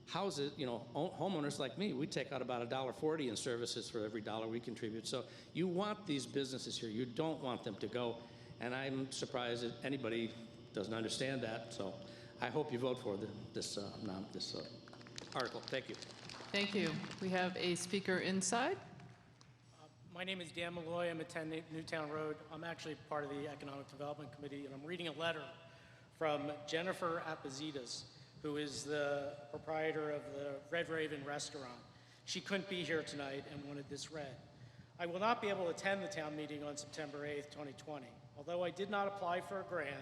houses, you know, homeowners like me, we take out about $1.40 in services for every dollar we contribute. So you want these businesses here. You don't want them to go, and I'm surprised that anybody doesn't understand that. So I hope you vote for this article. Thank you. Thank you. We have a speaker inside. My name is Dan Malloy. I'm at 10 Newtown Road. I'm actually part of the Economic Development Committee, and I'm reading a letter from Jennifer Apazitas, who is the proprietor of the Red Raven restaurant. She couldn't be here tonight and wanted this read. I will not be able to attend the town meeting on September 8th, 2020. Although I did not apply for a grant,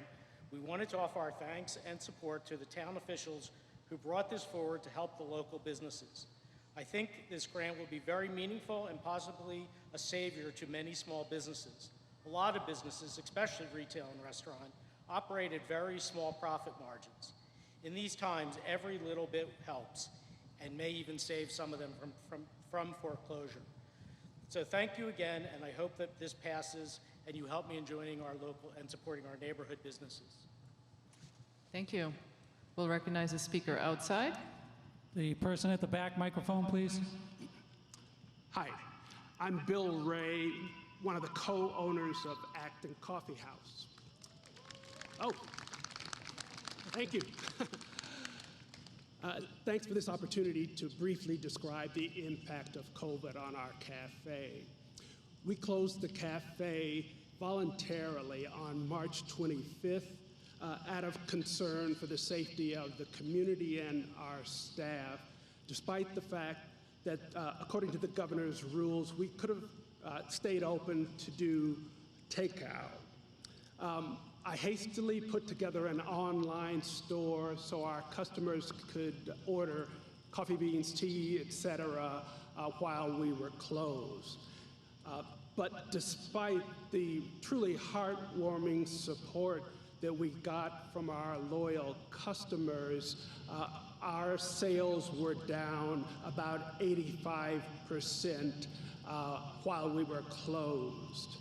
we wanted to offer our thanks and support to the town officials who brought this forward to help the local businesses. I think this grant will be very meaningful and possibly a savior to many small businesses. A lot of businesses, especially retail and restaurant, operate at very small profit margins. In these times, every little bit helps and may even save some of them from foreclosure. So thank you again, and I hope that this passes and you help me in joining our local and supporting our neighborhood businesses. Thank you. We'll recognize a speaker outside. The person at the back microphone, please. Hi, I'm Bill Ray, one of the co-owners of Acton Coffee House. Oh, thank you. Thanks for this opportunity to briefly describe the impact of COVID on our cafe. We closed the cafe voluntarily on March 25th out of concern for the safety of the community and our staff, despite the fact that according to the governor's rules, we could have stayed open to do takeout. I hastily put together an online store so our customers could order coffee beans, tea, etc., while we were closed. But despite the truly heartwarming support that we got from our loyal customers, our sales were down about 85% while we were closed.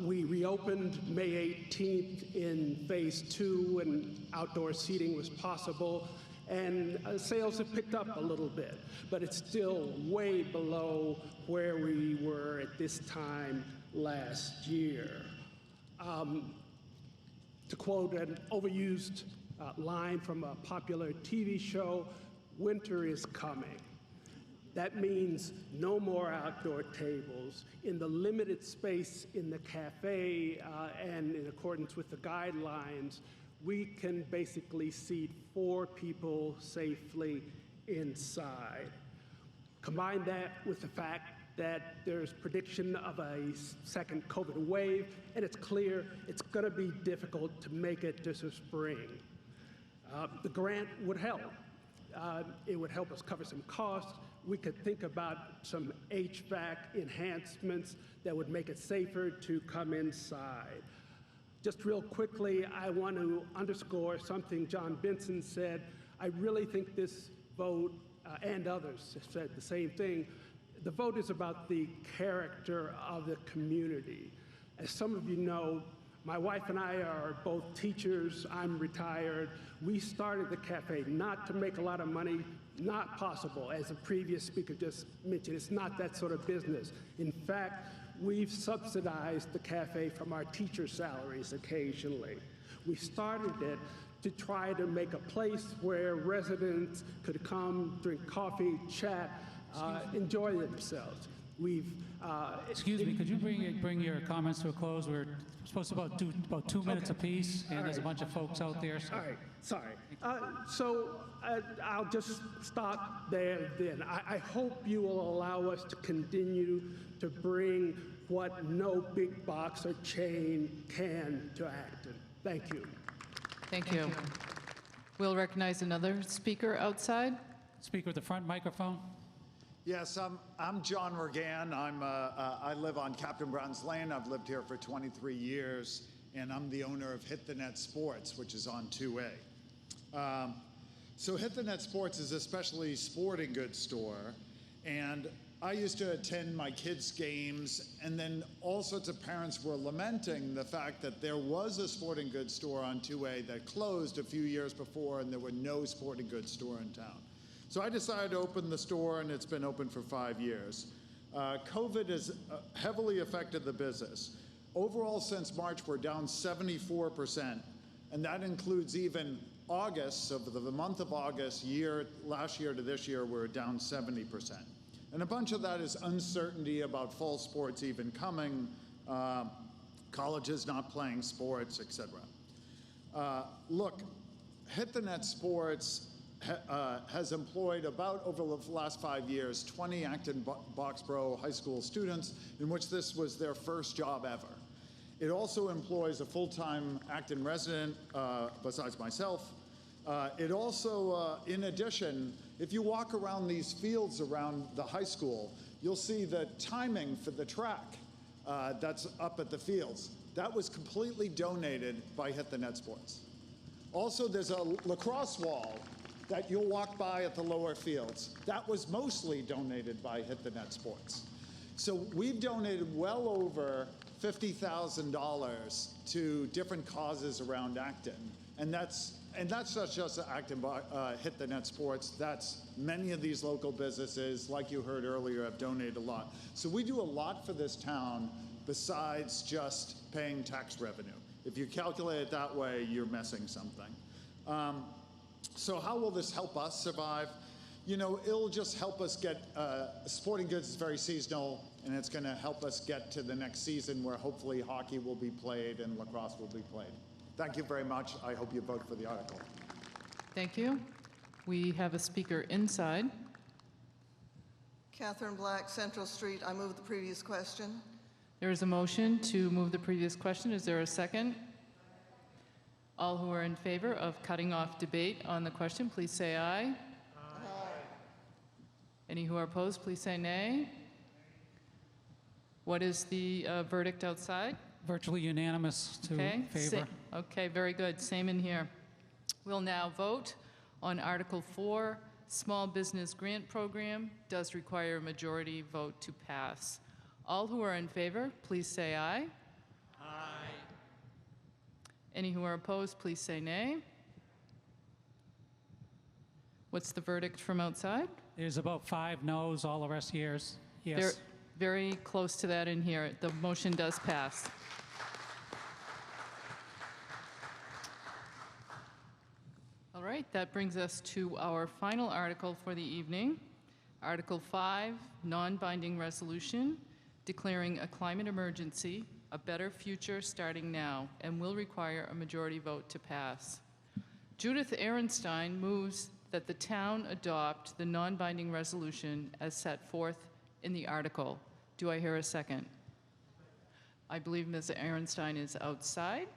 We reopened May 18th in phase 2 and outdoor seating was possible, and sales have picked up a little bit, but it's still way below where we were at this time last year. To quote an overused line from a popular TV show, winter is coming. That means no more outdoor tables. In the limited space in the cafe and in accordance with the guidelines, we can basically seat 4 people safely inside. Combine that with the fact that there's prediction of a second COVID wave, and it's clear it's going to be difficult to make it to spring. The grant would help. It would help us cover some costs. We could think about some HVAC enhancements that would make it safer to come inside. Just real quickly, I want to underscore something John Benson said. I really think this vote, and others have said the same thing, the vote is about the character of the community. As some of you know, my wife and I are both teachers. I'm retired. We started the cafe not to make a lot of money, not possible. As a previous speaker just mentioned, it's not that sort of business. In fact, we've subsidized the cafe from our teacher salaries occasionally. We started it to try to make a place where residents could come, drink coffee, chat, enjoy themselves. Excuse me, could you bring your comments to a close? We're supposed to do about 2 minutes apiece, and there's a bunch of folks out there. So. All right, sorry. I'll just stop there then. I hope you will allow us to continue to bring what no big box or chain can to Acton. Thank you. Thank you. We'll recognize another speaker outside. Speaker at the front microphone. Yes, I'm John Regan. I live on Captain Brown's Lane. I've lived here for 23 years, and I'm the owner of Hit the Net Sports, which is on 2A. So Hit the Net Sports is a specialty sporting goods store, and I used to attend my kids' games, and then all sorts of parents were lamenting the fact that there was a sporting goods store on 2A that closed a few years before, and there were no sporting goods store in town. So I decided to open the store, and it's been open for 5 years. COVID has heavily affected the business. Overall, since March, we're down 74%, and that includes even August. So for the month of August, last year to this year, we're down 70%. And a bunch of that is uncertainty about fall sports even coming, colleges not playing sports, etc. Look, Hit the Net Sports has employed about, over the last 5 years, 20 Acton Boxborough high school students, in which this was their first job ever. It also employs a full-time Acton resident, besides myself. It also, in addition, if you walk around these fields around the high school, you'll see the timing for the track that's up at the fields. That was completely donated by Hit the Net Sports. Also, there's a lacrosse wall that you'll walk by at the lower fields. That was mostly donated by Hit the Net Sports. So we've donated well over $50,000 to different causes around Acton. And that's not just Acton Hit the Net Sports. That's many of these local businesses, like you heard earlier, have donated a lot. So we do a lot for this town besides just paying tax revenue. If you calculate it that way, you're missing something. So how will this help us survive? You know, it'll just help us get, sporting goods is very seasonal, and it's going to help us get to the next season where hopefully hockey will be played and lacrosse will be played. Thank you very much. I hope you vote for the article. Thank you. We have a speaker inside. Catherine Black, Central Street. I move the previous question. There is a motion to move the previous question. Is there a second? All who are in favor of cutting off debate on the question, please say aye. Aye. Any who are opposed, please say nay. What is the verdict outside? Virtually unanimous to favor. Okay, very good. Same in here. We'll now vote on Article 4, Small Business Grant Program. Does require a majority vote to pass. All who are in favor, please say aye. Aye. Any who are opposed, please say nay. What's the verdict from outside? There's about 5 no's, all the rest years. Yes. They're very close to that in here. The motion does pass. All right, that brings us to our final article for the evening. Article 5, non-binding resolution, declaring a climate emergency, a better future starting now, and will require a majority vote to pass. Judith Ehrenstein moves that the town adopt the non-binding resolution as set forth in the article. Do I hear a second? I believe Ms. Ehrenstein is outside.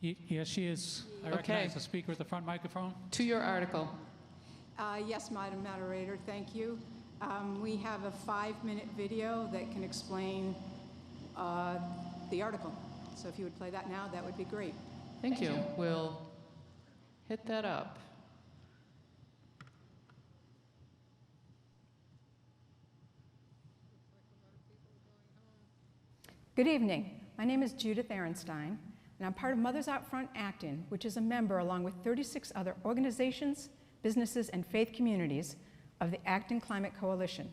Yes, she is. I recognize the speaker at the front microphone. To your article. Yes, Madam Moderator, thank you. We have a 5-minute video that can explain the article. So if you would play that now, that would be great. Thank you. We'll hit that up. Good evening. My name is Judith Ehrenstein, and I'm part of Mothers Out Front Acton, which is a member, along with 36 other organizations, businesses, and faith communities of the Acton Climate Coalition.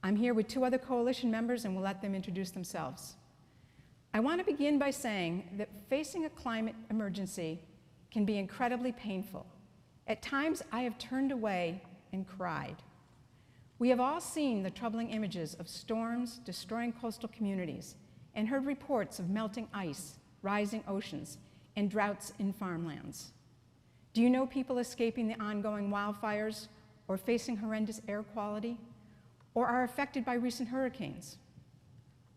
I'm here with 2 other coalition members, and we'll let them introduce themselves. I want to begin by saying that facing a climate emergency can be incredibly painful. At times, I have turned away and cried. We have all seen the troubling images of storms destroying coastal communities and heard reports of melting ice, rising oceans, and droughts in farmlands. Do you know people escaping the ongoing wildfires or facing horrendous air quality or are affected by recent hurricanes?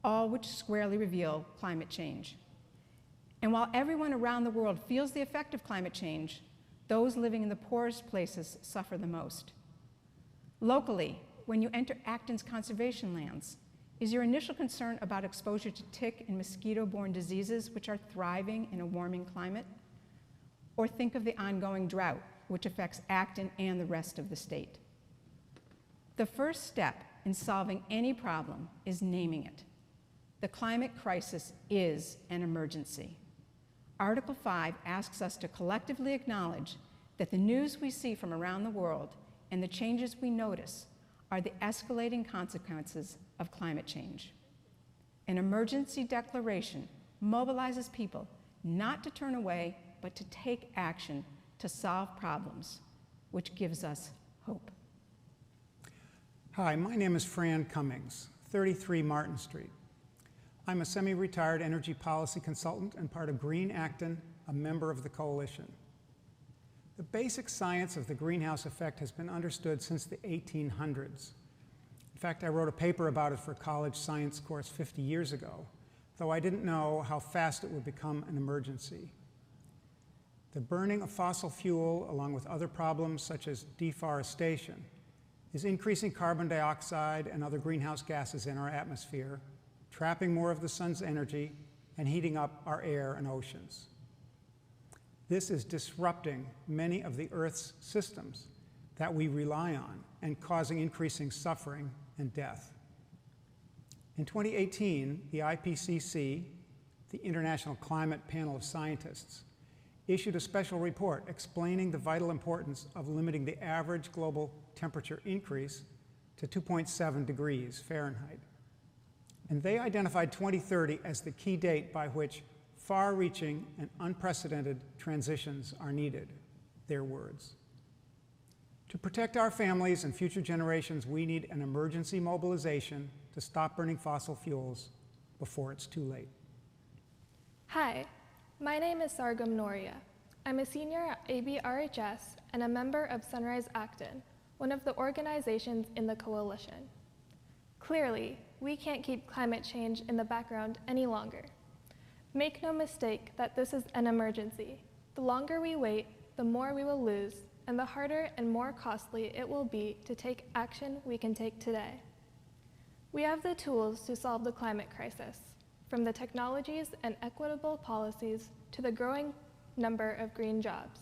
All which squarely reveal climate change. And while everyone around the world feels the effect of climate change, those living in the poorest places suffer the most. Locally, when you enter Acton's conservation lands, is your initial concern about exposure to tick and mosquito-borne diseases which are thriving in a warming climate? Or think of the ongoing drought, which affects Acton and the rest of the state. The first step in solving any problem is naming it. The climate crisis is an emergency. Article 5 asks us to collectively acknowledge that the news we see from around the world and the changes we notice are the escalating consequences of climate change. An emergency declaration mobilizes people not to turn away but to take action to solve problems, which gives us hope. Hi, my name is Fran Cummings, 33 Martin Street. I'm a semi-retired energy policy consultant and part of Green Acton, a member of the coalition. The basic science of the greenhouse effect has been understood since the 1800s. In fact, I wrote a paper about it for a college science course 50 years ago, though I didn't know how fast it would become an emergency. The burning of fossil fuel, along with other problems such as deforestation, is increasing carbon dioxide and other greenhouse gases in our atmosphere, trapping more of the sun's energy, and heating up our air and oceans. This is disrupting many of the Earth's systems that we rely on and causing increasing suffering and death. In 2018, the IPCC, the International Climate Panel of Scientists, issued a special report explaining the vital importance of limiting the average global temperature increase to 2.7 degrees Fahrenheit. And they identified 2030 as the key date by which far-reaching and unprecedented transitions are needed, their words. To protect our families and future generations, we need an emergency mobilization to stop burning fossil fuels before it's too late. Hi, my name is Sargam Noria. I'm a senior at ABRHS and a member of Sunrise Acton, one of the organizations in the coalition. Clearly, we can't keep climate change in the background any longer. Make no mistake that this is an emergency. The longer we wait, the more we will lose, and the harder and more costly it will be to take action we can take today. We have the tools to solve the climate crisis, from the technologies and equitable policies to the growing number of green jobs.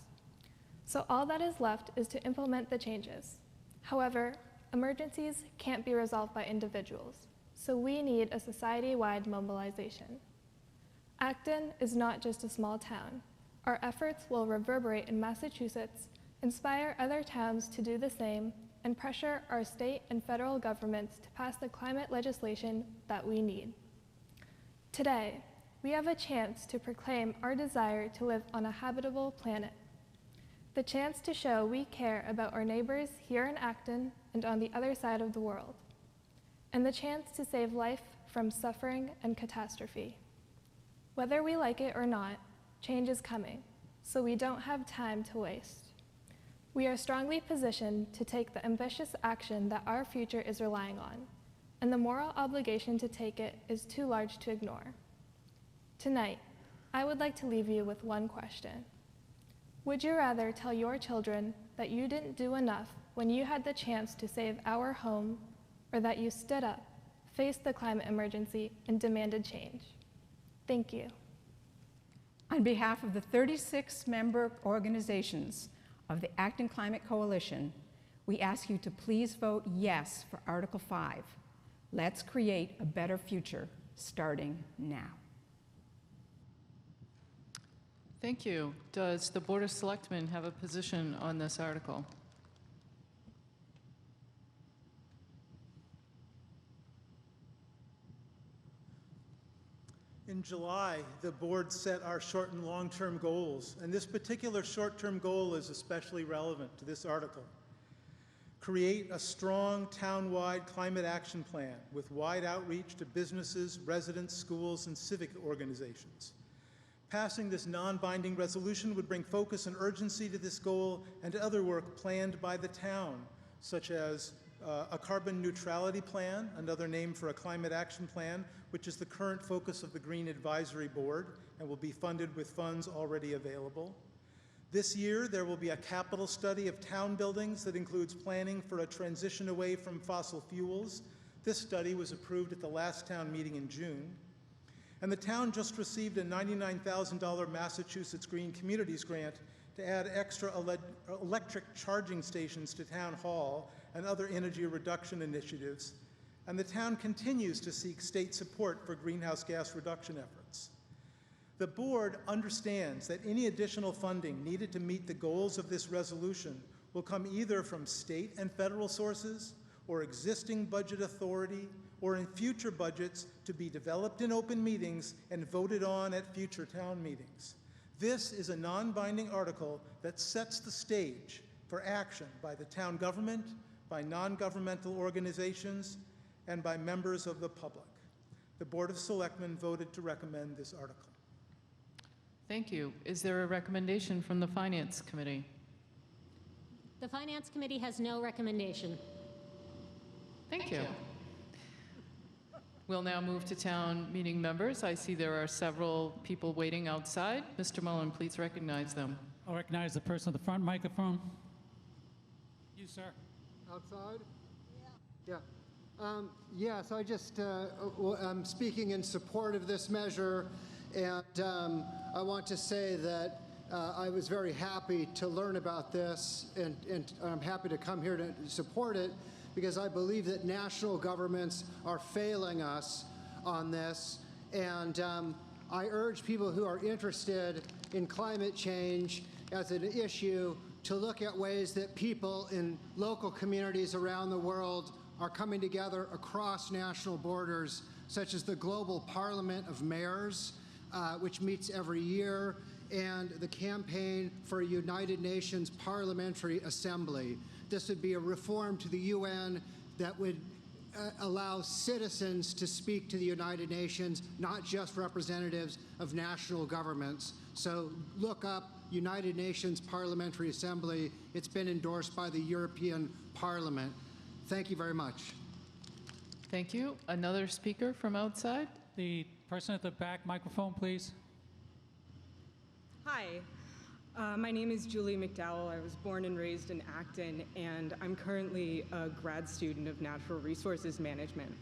So all that is left is to implement the changes. However, emergencies can't be resolved by individuals, so we need a society-wide mobilization. Acton is not just a small town. Our efforts will reverberate in Massachusetts, inspire other towns to do the same, and pressure our state and federal governments to pass the climate legislation that we need. Today, we have a chance to proclaim our desire to live on a habitable planet. The chance to show we care about our neighbors here in Acton and on the other side of the world. And the chance to save life from suffering and catastrophe. Whether we like it or not, change is coming, so we don't have time to waste. We are strongly positioned to take the ambitious action that our future is relying on, and the moral obligation to take it is too large to ignore. Tonight, I would like to leave you with one question. Would you rather tell your children that you didn't do enough when you had the chance to save our home, or that you stood up, faced the climate emergency, and demanded change? Thank you. On behalf of the 36 member organizations of the Acton Climate Coalition, we ask you to please vote yes for Article 5. Let's create a better future starting now. Thank you. Does the Board of Selectmen have a position on this article? In July, the board set our short and long-term goals, and this particular short-term goal is especially relevant to this article. Create a strong town-wide climate action plan with wide outreach to businesses, residents, schools, and civic organizations. Passing this non-binding resolution would bring focus and urgency to this goal and to other work planned by the town, such as a carbon neutrality plan, another name for a climate action plan, which is the current focus of the Green Advisory Board and will be funded with funds already available. This year, there will be a capital study of town buildings that includes planning for a transition away from fossil fuels. This study was approved at the last town meeting in June. And the town just received a $99,000 Massachusetts Green Communities grant to add extra electric charging stations to Town Hall and other energy reduction initiatives. And the town continues to seek state support for greenhouse gas reduction efforts. The board understands that any additional funding needed to meet the goals of this resolution will come either from state and federal sources or existing budget authority or in future budgets to be developed in open meetings and voted on at future town meetings. This is a non-binding article that sets the stage for action by the town government, by non-governmental organizations, and by members of the public. The Board of Selectmen voted to recommend this article. Thank you. Is there a recommendation from the Finance Committee? The Finance Committee has no recommendation. Thank you. We'll now move to town meeting members. I see there are several people waiting outside. Mr. Mullen, please recognize them. I'll recognize the person at the front microphone. You, sir. Outside? Yeah. Yes, I just, I'm speaking in support of this measure, and I want to say that I was very happy to learn about this, and I'm happy to come here to support it, because I believe that national governments are failing us on this, and I urge people who are interested in climate change as an issue to look at ways that people in local communities around the world are coming together across national borders, such as the Global Parliament of Mayors, which meets every year, and the Campaign for a United Nations Parliamentary Assembly. This would be a reform to the UN that would allow citizens to speak to the United Nations, not just representatives of national governments. So look up United Nations Parliamentary Assembly. It's been endorsed by the European Parliament. Thank you very much. Thank you. Another speaker from outside? The person at the back microphone, please. Hi, my name is Julie McDowell. I was born and raised in Acton, and I'm currently a grad student of natural resources management.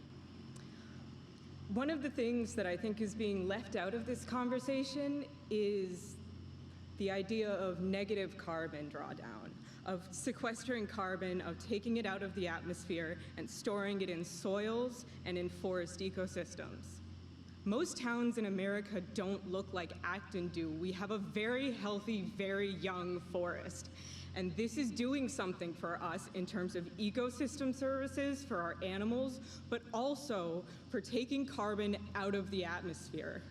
One of the things that I think is being left out of this conversation is the idea of negative carbon drawdown, of sequestering carbon, of taking it out of the atmosphere and storing it in soils and in forest ecosystems. Most towns in America don't look like Acton do. We have a very healthy, very young forest. And this is doing something for us in terms of ecosystem services for our animals, but also for taking carbon out of the atmosphere.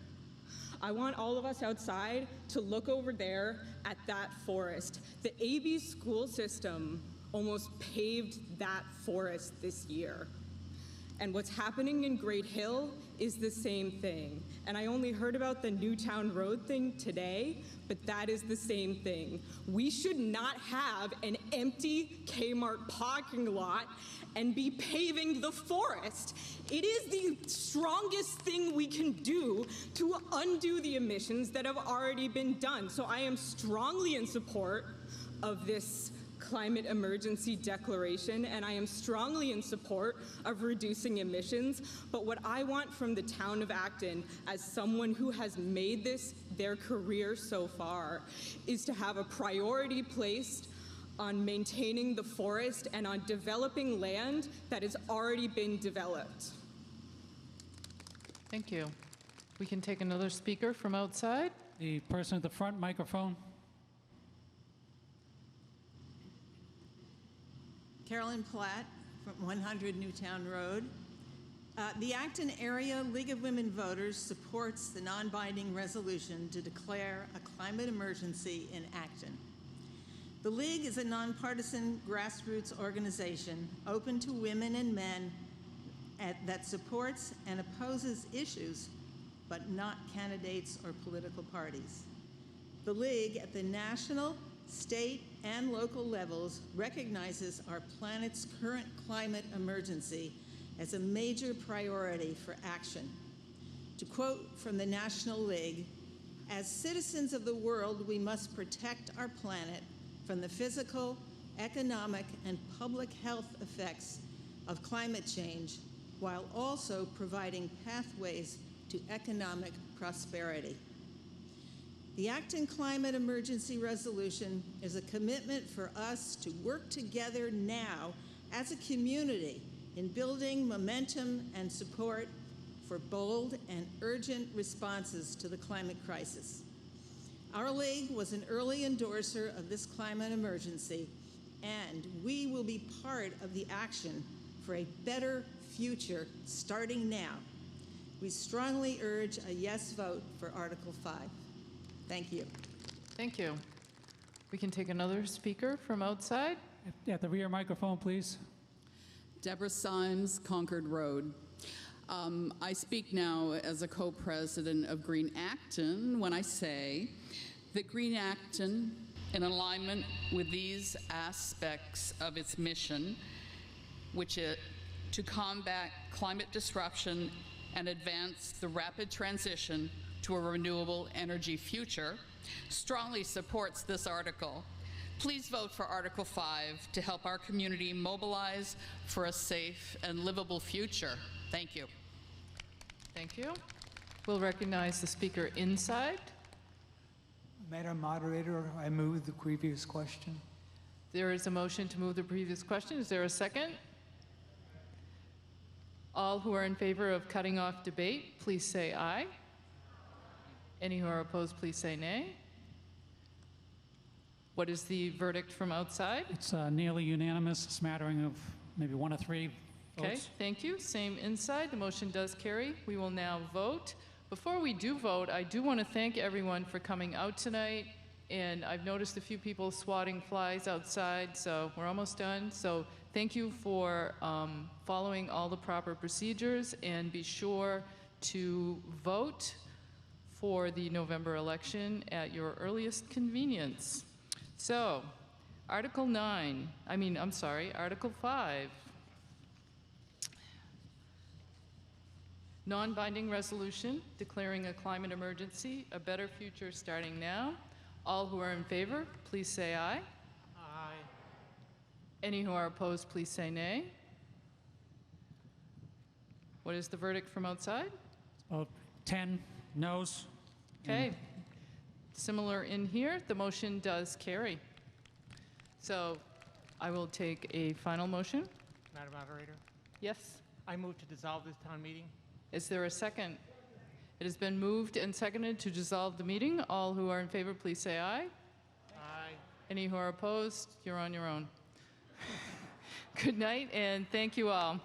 I want all of us outside to look over there at that forest. The AB school system almost paved that forest this year. And what's happening in Great Hill is the same thing. And I only heard about the Newtown Road thing today, but that is the same thing. We should not have an empty Kmart parking lot and be paving the forest. It is the strongest thing we can do to undo the emissions that have already been done. So I am strongly in support of this climate emergency declaration, and I am strongly in support of reducing emissions. But what I want from the town of Acton, as someone who has made this their career so far, is to have a priority placed on maintaining the forest and on developing land that has already been developed. Thank you. We can take another speaker from outside. The person at the front microphone. Carolyn Platt from 100 Newtown Road. The Acton Area League of Women Voters supports the non-binding resolution to declare a climate emergency in Acton. The League is a nonpartisan grassroots organization open to women and men that supports and opposes issues, but not candidates or political parties. The League at the national, state, and local levels recognizes our planet's current climate emergency as a major priority for action. To quote from the National League, "As citizens of the world, we must protect our planet from the physical, economic, and public health effects of climate change, while also providing pathways to economic prosperity." The Acton Climate Emergency Resolution is a commitment for us to work together now as a community in building momentum and support for bold and urgent responses to the climate crisis. Our League was an early endorser of this climate emergency, and we will be part of the action for a better future starting now. We strongly urge a yes vote for Article 5. Thank you. Thank you. We can take another speaker from outside. At the rear microphone, please. Deborah Symes, Concord Road. I speak now as a co-president of Green Acton when I say that Green Acton, in alignment with these aspects of its mission, which is to combat climate disruption and advance the rapid transition to a renewable energy future, strongly supports this article. Please vote for Article 5 to help our community mobilize for a safe and livable future. Thank you. Thank you. We'll recognize the speaker inside. Madam Moderator, I move the previous question. There is a motion to move the previous question. Is there a second? All who are in favor of cutting off debate, please say aye. Any who are opposed, please say nay. What is the verdict from outside? It's nearly unanimous, a smattering of maybe 1 or 3 votes. Okay, thank you. Same inside. The motion does carry. We will now vote. Before we do vote, I do want to thank everyone for coming out tonight. And I've noticed a few people swatting flies outside, so we're almost done. So thank you for following all the proper procedures, and be sure to vote for the November election at your earliest convenience. So, Article 5. Non-binding resolution declaring a climate emergency, a better future starting now. All who are in favor, please say aye. Aye. Any who are opposed, please say nay. What is the verdict from outside? About 10 noes. Okay. Similar in here, the motion does carry. So I will take a final motion. Madam Moderator, Yes? I move to dissolve this town meeting. Is there a second? It has been moved and seconded to dissolve the meeting. All who are in favor, please say aye. Aye. Any who are opposed, you're on your own. Good night, and thank you all.